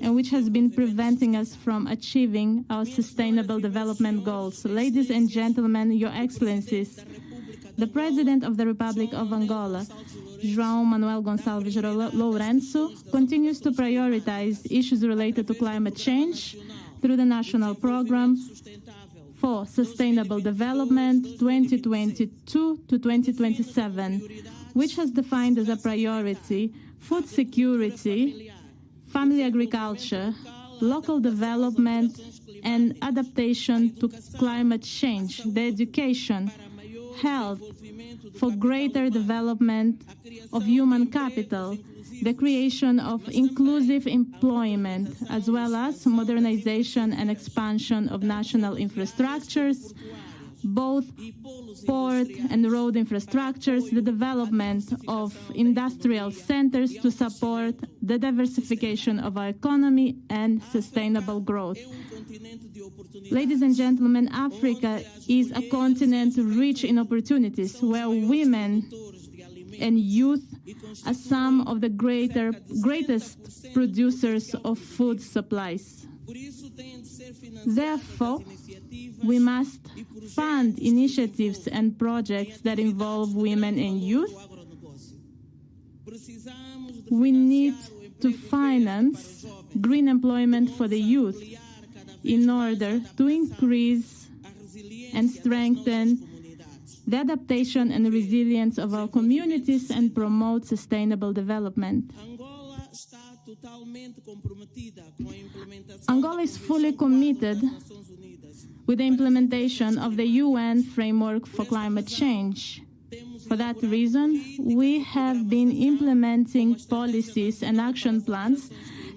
and which has been preventing us from achieving our sustainable development goals. Ladies and gentlemen, Your Excellencies, the President of the Republic of Angola, João Manuel Gonçalves Lourenço, continues to prioritize issues related to climate change through the National Program for Sustainable Development 2022 to 2027, which has defined as a priority food security, family agriculture, local development, and adaptation to climate change, the education, health, for greater development of human capital, the creation of inclusive employment, as well as modernization and expansion of national infrastructures, both port and road infrastructures, the development of industrial centers to support the diversification of our economy and sustainable growth. Ladies and gentlemen, Africa is a continent rich in opportunities where women and youth are some of the greatest producers of food supplies. Therefore, we must fund initiatives and projects that involve women and youth. We need to finance green employment for the youth in order to increase and strengthen the adaptation and resilience of our communities and promote sustainable development. Angola is fully committed with the implementation of the UN Framework for Climate Change. For that reason, we have been implementing policies and action plans,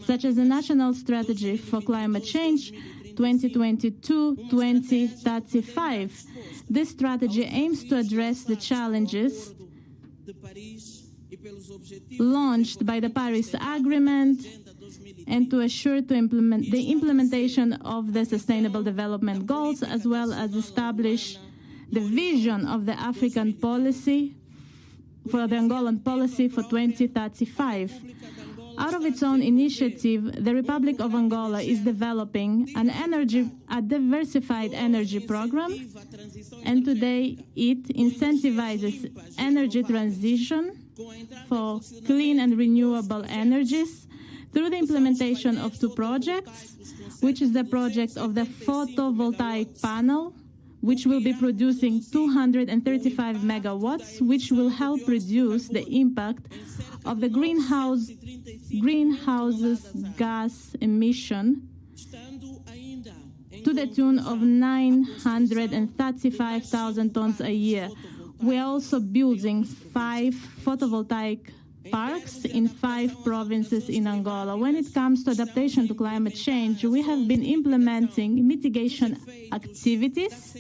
such as the National Strategy for Climate Change 2022-2035. This strategy aims to address the challenges launched by the Paris Agreement and to assure the implementation of the Sustainable Development Goals, as well as establish the vision of the African policy for the Angolan policy for 2035. Out of its own initiative, the Republic of Angola is developing a diversified energy program, and today it incentivizes energy transition for clean and renewable energies through the implementation of two projects, which is the project of the photovoltaic panel, which will be producing 235 megawatts, which will help reduce the impact of the greenhouse gas emission to the tune of 935,000 tons a year. We are also building 5 photovoltaic parks in 5 provinces in Angola. When it comes to adaptation to climate change, we have been implementing mitigation activities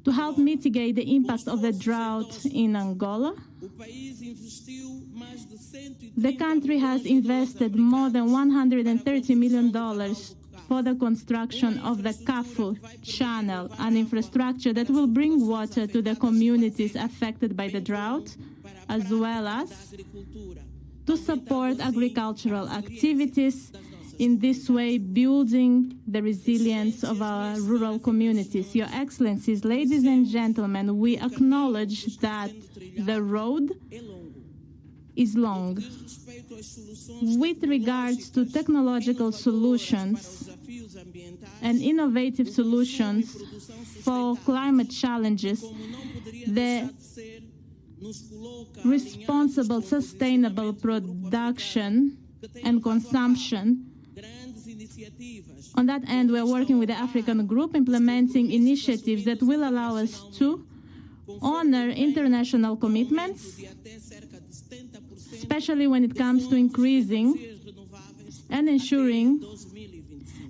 to help mitigate the impact of the drought in Angola. The country has invested more than $130 million for the construction of the Kafu Channel, an infrastructure that will bring water to the communities affected by the drought, as well as to support agricultural activities, in this way building the resilience of our rural communities. Your Excellencies, ladies and gentlemen, we acknowledge that the road is long. With regards to technological solutions and innovative solutions for climate challenges, the responsible, sustainable production and consumption. On that end, we are working with the African Group, implementing initiatives that will allow us to honor international commitments, especially when it comes to increasing and ensuring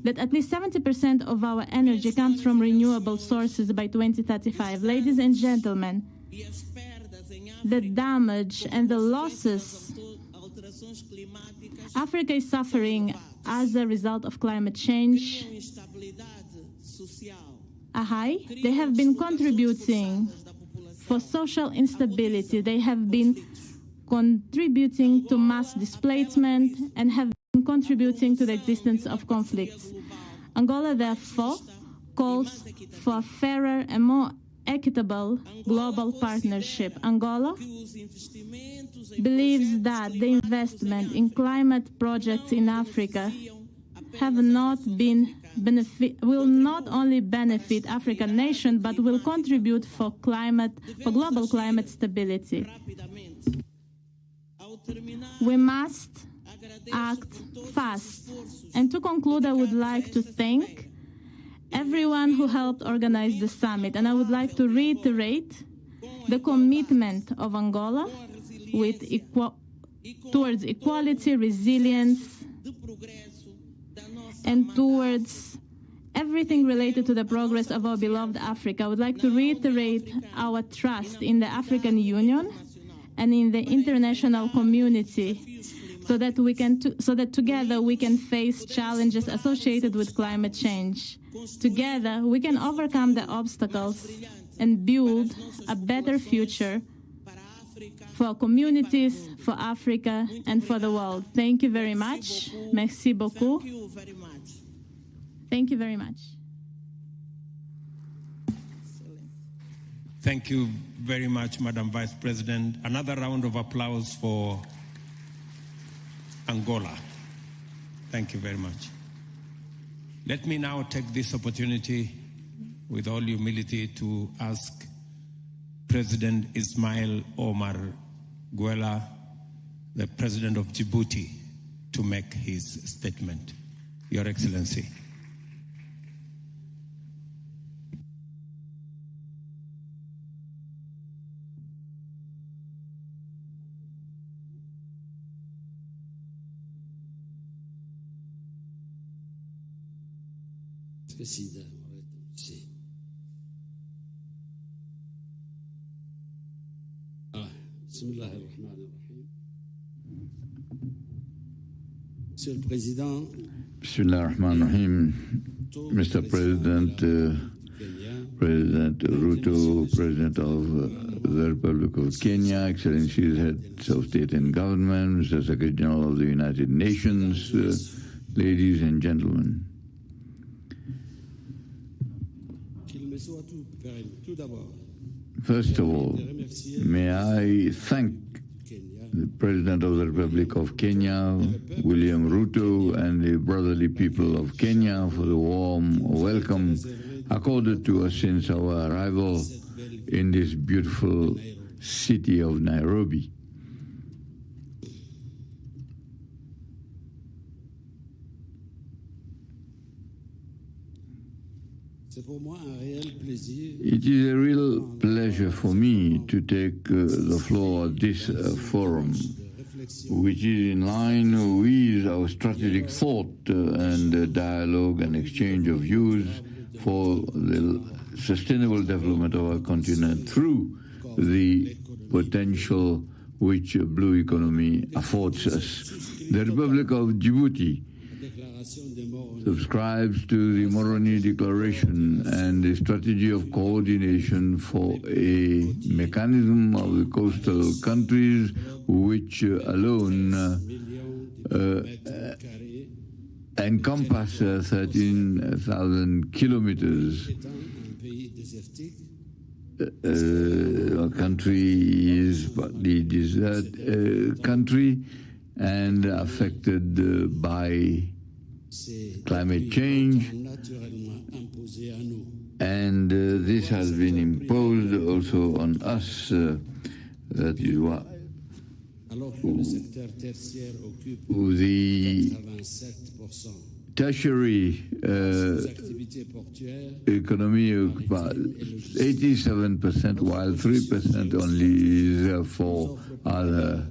that at least 70% of our energy comes from renewable sources by 2035. Ladies and gentlemen, the damage and the losses Africa is suffering as a result of climate change are high. They have been contributing for social instability. They have been contributing to mass displacement and have been contributing to the existence of conflicts. Angola, therefore, calls for a fairer and more equitable global partnership. Angola believes that the investment in climate projects in Africa will not only benefit African nations, but will contribute for global climate stability. We must act fast. And to conclude, I would like to thank everyone who helped organize the summit, and I would like to reiterate the commitment of Angola towards equality, resilience, and towards everything related to the progress of our beloved Africa. I would like to reiterate our trust in the African Union and in the international community, so that together we can face challenges associated with climate change. Together we can overcome the obstacles and build a better future for communities, for Africa, and for the world. Thank you very much. Merci beaucoup. Thank you very much. Thank you very much, Madam Vice President. Another round of applause for Angola. Thank you very much. Let me now take this opportunity with all humility to ask President Ismail Omar Guelleh, the President of Djibouti, to make his statement. Your Excellency. Monsieur le Président, Bismillah ar-Rahman ar-Rahim. Mr. President, President Ruto, President of the Republic of Kenya, Excellencies, Heads of State and Government, Mr. Secretary General of the United Nations, ladies and gentlemen. First of all, may I thank the President of the Republic of Kenya, William Ruto, and the brotherly people of Kenya for the warm welcome accorded to us since our arrival in this beautiful city of Nairobi. It is a real pleasure for me to take the floor at this forum, which is in line with our strategic thought and dialogue and exchange of views for the sustainable development of our continent through the potential which blue economy affords us. The Republic of Djibouti subscribes to the Moroni Declaration and the strategy of coordination for a mechanism of the coastal countries which alone encompass 13,000 kilometers. Our country is partly desert country and affected by climate change, and this has been imposed also on us. That is why the tertiary economy occupies 87%, while 3% only is for other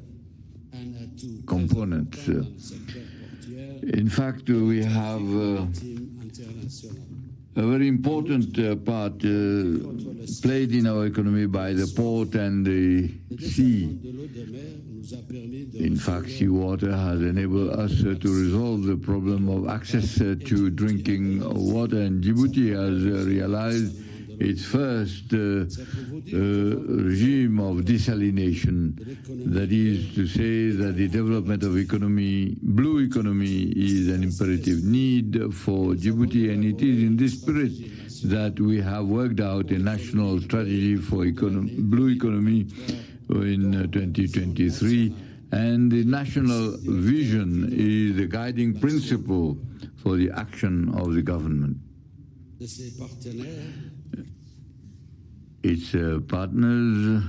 components. In fact, we have a very important part played in our economy by the port and the sea. In fact, seawater has enabled us to resolve the problem of access to drinking water, and Djibouti has realized its first regime of desalination. That is to say that the development of economy, blue economy, is an imperative need for Djibouti, and it is in this spirit that we have worked out a national strategy for blue economy in 2023, and the national vision is the guiding principle for the action of the government. Its partners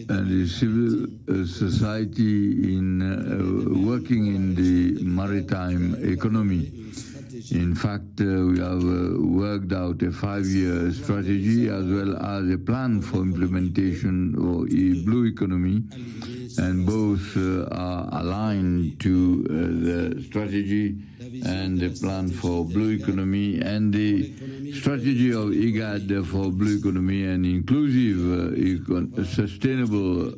and the civil society in working in the maritime economy. In fact, we have worked out a 5-year strategy as well as a plan for implementation of a blue economy, and both are aligned to the strategy and the plan for blue economy and the strategy of IGAD for blue economy and inclusive sustainable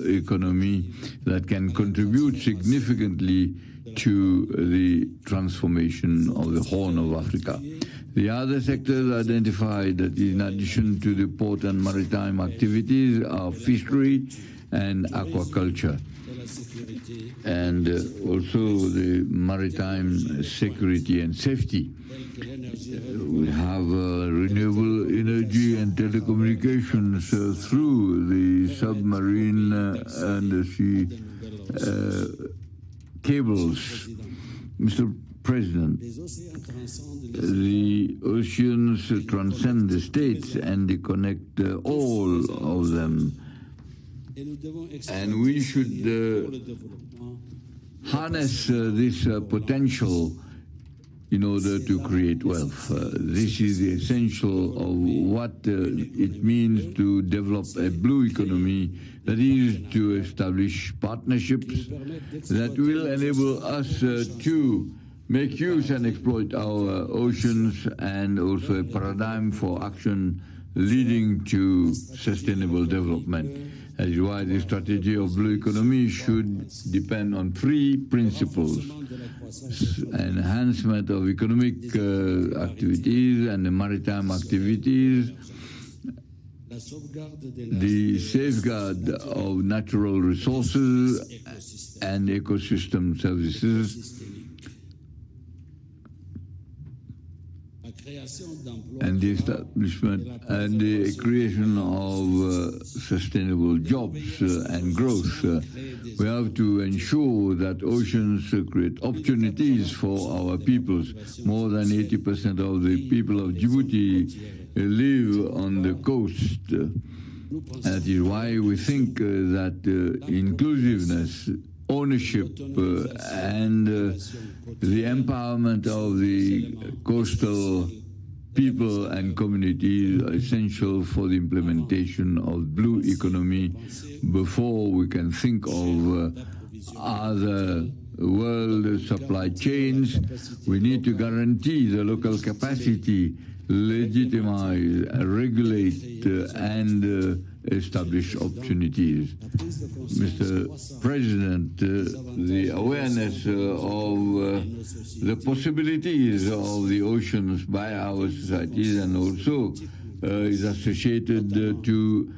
economy that can contribute significantly to the transformation of the Horn of Africa. The other sectors identified, that in addition to the port and maritime activities, are fishery and aquaculture, and also the maritime security and safety. We have renewable energy and telecommunications through the submarine and the sea cables. Mr. President, the oceans transcend the states and they connect all of them, and we should harness this potential in order to create wealth. This is the essential of what it means to develop a blue economy, that is to establish partnerships that will enable us to make use and exploit our oceans, and also a paradigm for action leading to sustainable development. That is why the strategy of blue economy should depend on three principles: enhancement of economic activities and the maritime activities, the safeguard of natural resources and ecosystem services, and the establishment and the creation of sustainable jobs and growth. We have to ensure that oceans create opportunities for our peoples. More than 80% of the people of Djibouti live on the coast. That is why we think that inclusiveness, ownership, and the empowerment of the coastal people and communities are essential for the implementation of blue economy before we can think of other world supply chains. We need to guarantee the local capacity, legitimize, regulate, and establish opportunities. Mr. President, the awareness of the possibilities of the oceans by our societies and also is associated to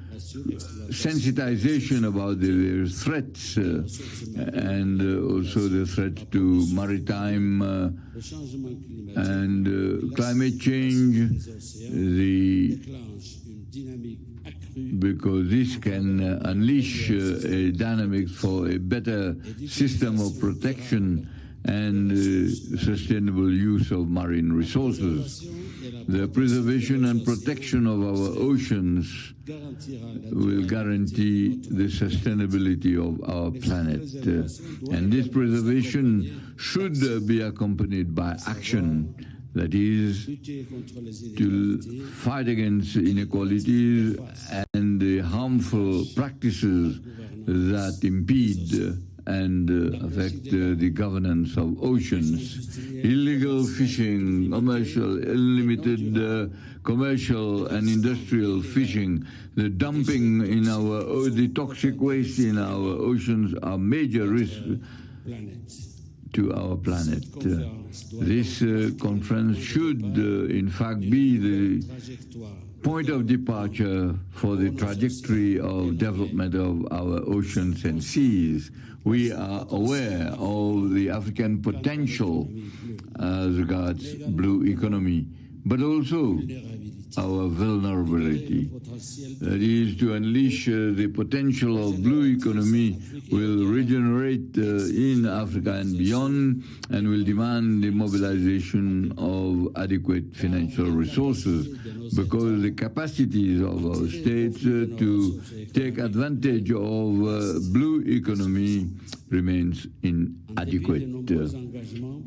sensitization about the threats and also the threat to maritime and climate change, because this can unleash a dynamic for a better system of protection and sustainable use of marine resources. The preservation and protection of our oceans will guarantee the sustainability of our planet. And this preservation should be accompanied by action, that is, to fight against inequalities and the harmful practices that impede and affect the governance of oceans. Illegal fishing, unlimited commercial and industrial fishing, the dumping in the toxic waste in our oceans are major risks to our planet. This conference should, in fact, be the point of departure for the trajectory of development of our oceans and seas. We are aware of the African potential as regards blue economy, but also our vulnerability. That is, to unleash the potential of blue economy will regenerate in Africa and beyond, and will demand the mobilization of adequate financial resources, because the capacities of our states to take advantage of blue economy remains inadequate.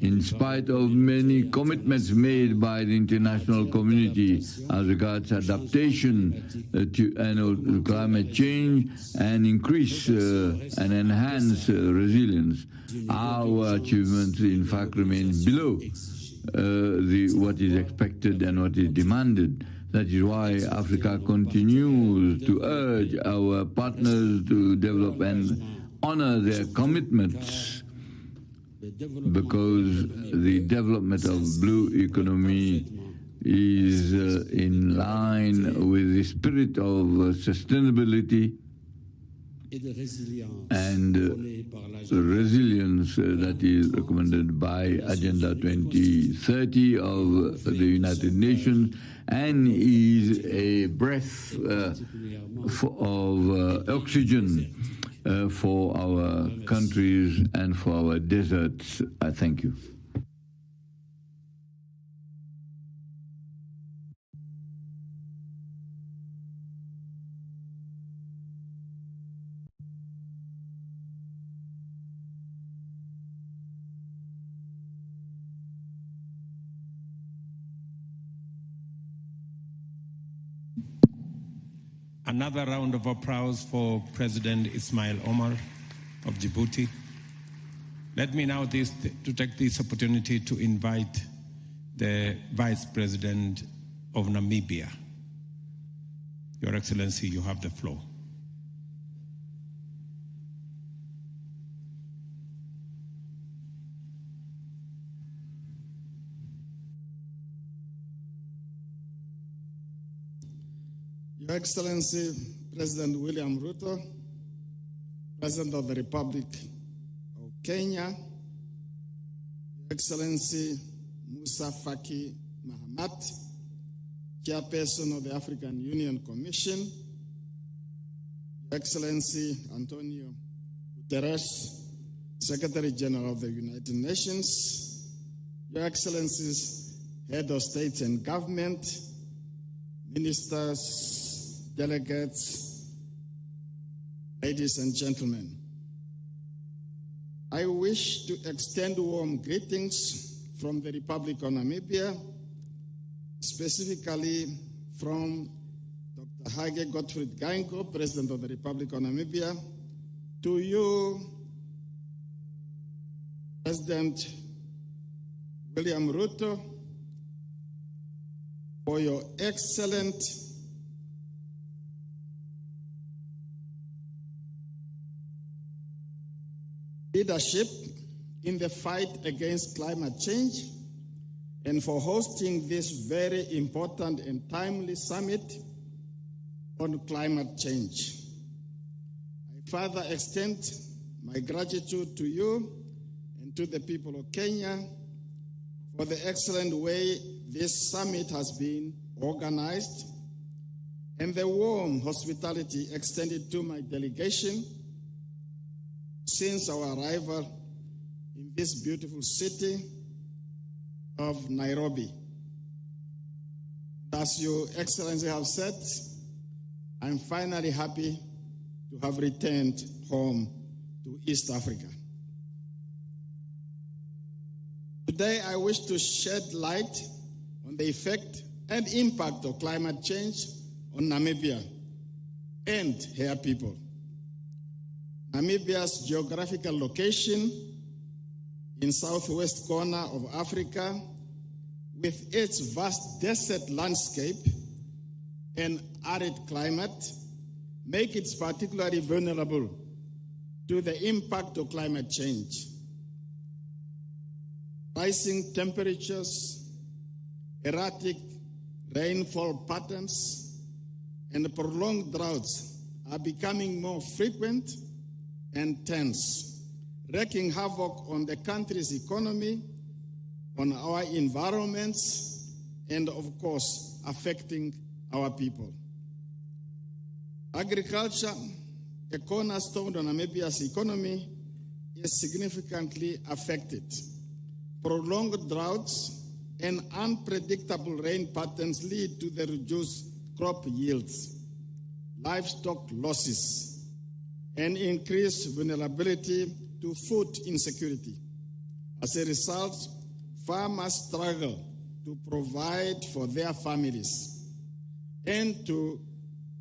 In spite of many commitments made by the international community as regards adaptation to climate change and increase and enhance resilience, our achievements in fact remain below what is expected and what is demanded. That is why Africa continues to urge our partners to develop and honor their commitments, because the development of blue economy is in line with the spirit of sustainability and resilience that is recommended by Agenda 2030 of the United Nations, and is a breath of oxygen for our countries and for our deserts. I thank you. Another round of applause for President Ismail Omar of Djibouti. Let me now take this opportunity to invite the Vice President of Namibia. Your Excellency, you have the floor. Your Excellency, President William Ruto, President of the Republic of Kenya, Your Excellency Musa Faki Mahamat, Chairperson of the African Union Commission, Your Excellency Antonio Guterres, Secretary General of the United Nations, Your Excellencies, Head of State and Government, Ministers, delegates, ladies and gentlemen. I wish to extend warm greetings from the Republic of Namibia, specifically from Dr. Hage Gottfried Geingob, President of the Republic of Namibia, to you, President William Ruto, for your excellent leadership in the fight against climate change and for hosting this very important and timely summit on climate change. I further extend my gratitude to you and to the people of Kenya for the excellent way this summit has been organized and the warm hospitality extended to my delegation since our arrival in this beautiful city of Nairobi. As Your Excellency have said, I'm finally happy to have returned home to East Africa. Today, I wish to shed light on the effect and impact of climate change on Namibia and her people. Namibia's geographical location in southwest corner of Africa, with its vast desert landscape and arid climate, make it particularly vulnerable to the impact of climate change. Rising temperatures, erratic rainfall patterns, and prolonged droughts are becoming more frequent and tense, wreaking havoc on the country's economy, on our environments, and of course, affecting our people. Agriculture, a cornerstone of Namibia's economy, is significantly affected. Prolonged droughts and unpredictable rain patterns lead to the reduced crop yields, livestock losses, and increased vulnerability to food insecurity. As a result, farmers struggle to provide for their families and to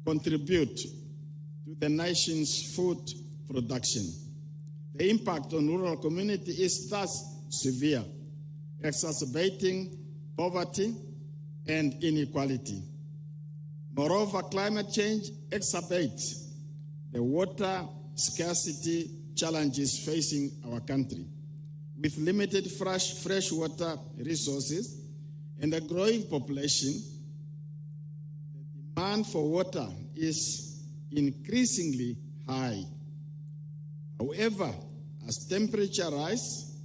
contribute to the nation's food production. The impact on rural community is thus severe, exacerbating poverty and inequality. Moreover, climate change exacerbates the water scarcity challenges facing our country. With limited freshwater resources and a growing population, the demand for water is increasingly high. However, as temperature rises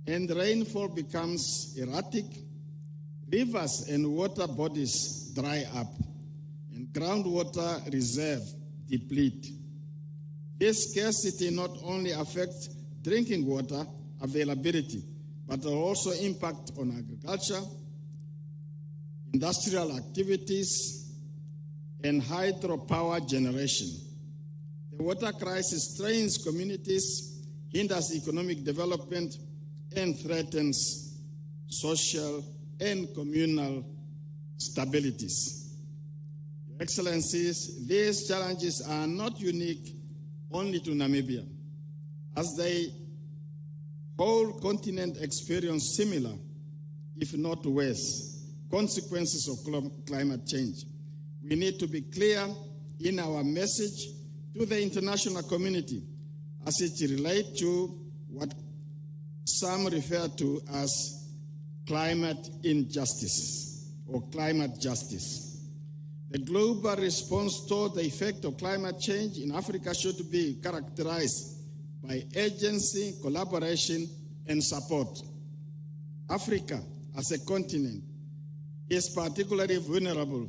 and rainfall becomes erratic, rivers and water bodies dry up and groundwater reserves deplete. This scarcity not only affects drinking water availability, but will also impact on agriculture, industrial activities, and hydropower generation. The water crisis strains communities, hinders economic development, and threatens social and communal stabilities. Your Excellencies, these challenges are not unique only to Namibia, as the whole continent experienced similar, if not worse, consequences of climate change. We need to be clear in our message to the international community as it relates to what some refer to as climate injustice or climate justice. The global response to the effect of climate change in Africa should be characterized by urgency, collaboration, and support. Africa, as a continent, is particularly vulnerable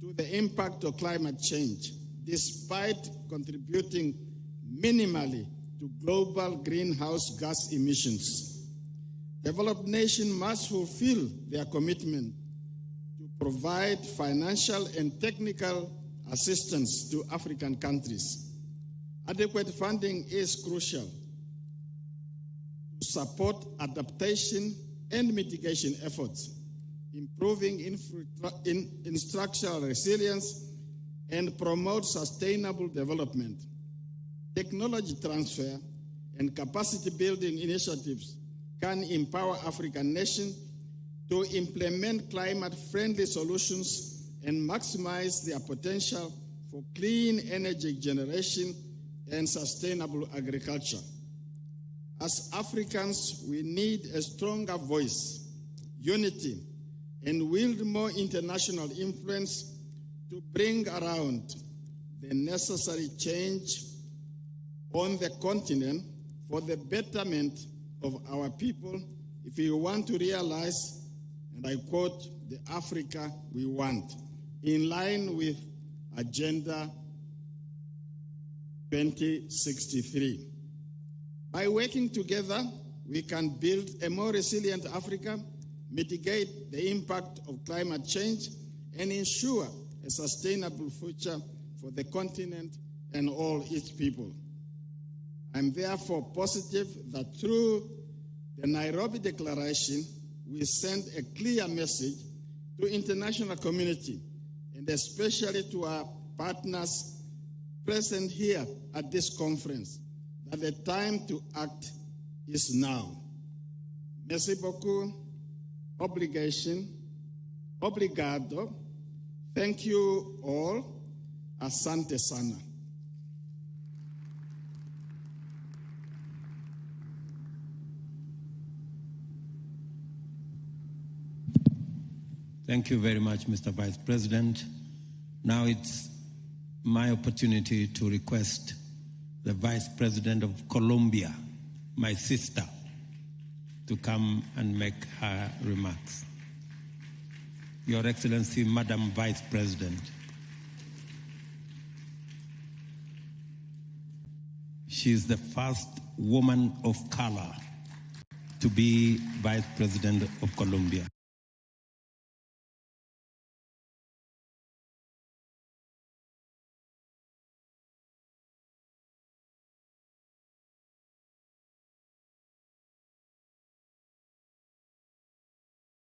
to the impact of climate change, despite contributing minimally to global greenhouse gas emissions. Developed nations must fulfill their commitment to provide financial and technical assistance to African countries. Adequate funding is crucial to support adaptation and mitigation efforts, improving infrastructural resilience, and promote sustainable development. Technology transfer and capacity building initiatives can empower African nations to implement climate-friendly solutions and maximize their potential for clean energy generation and sustainable agriculture. As Africans, we need a stronger voice, unity, and wield more international influence to bring around the necessary change on the continent for the betterment of our people if we want to realize, and I quote, the Africa we want, in line with Agenda 2063. By working together, we can build a more resilient Africa, mitigate the impact of climate change, and ensure a sustainable future for the continent and all its people. I'm therefore positive that through the Nairobi Declaration, we send a clear message to the international community, and especially to our partners present here at this conference, that the time to act is now. Merci beaucoup. Obligation. Obrigado. Thank you all. Asante sana. Thank you very much, Mr. Vice President. Now it's my opportunity to request the Vice President of Colombia, my sister, to come and make her remarks. Your Excellency, Madam Vice President. She is the first woman of color to be Vice President of Colombia.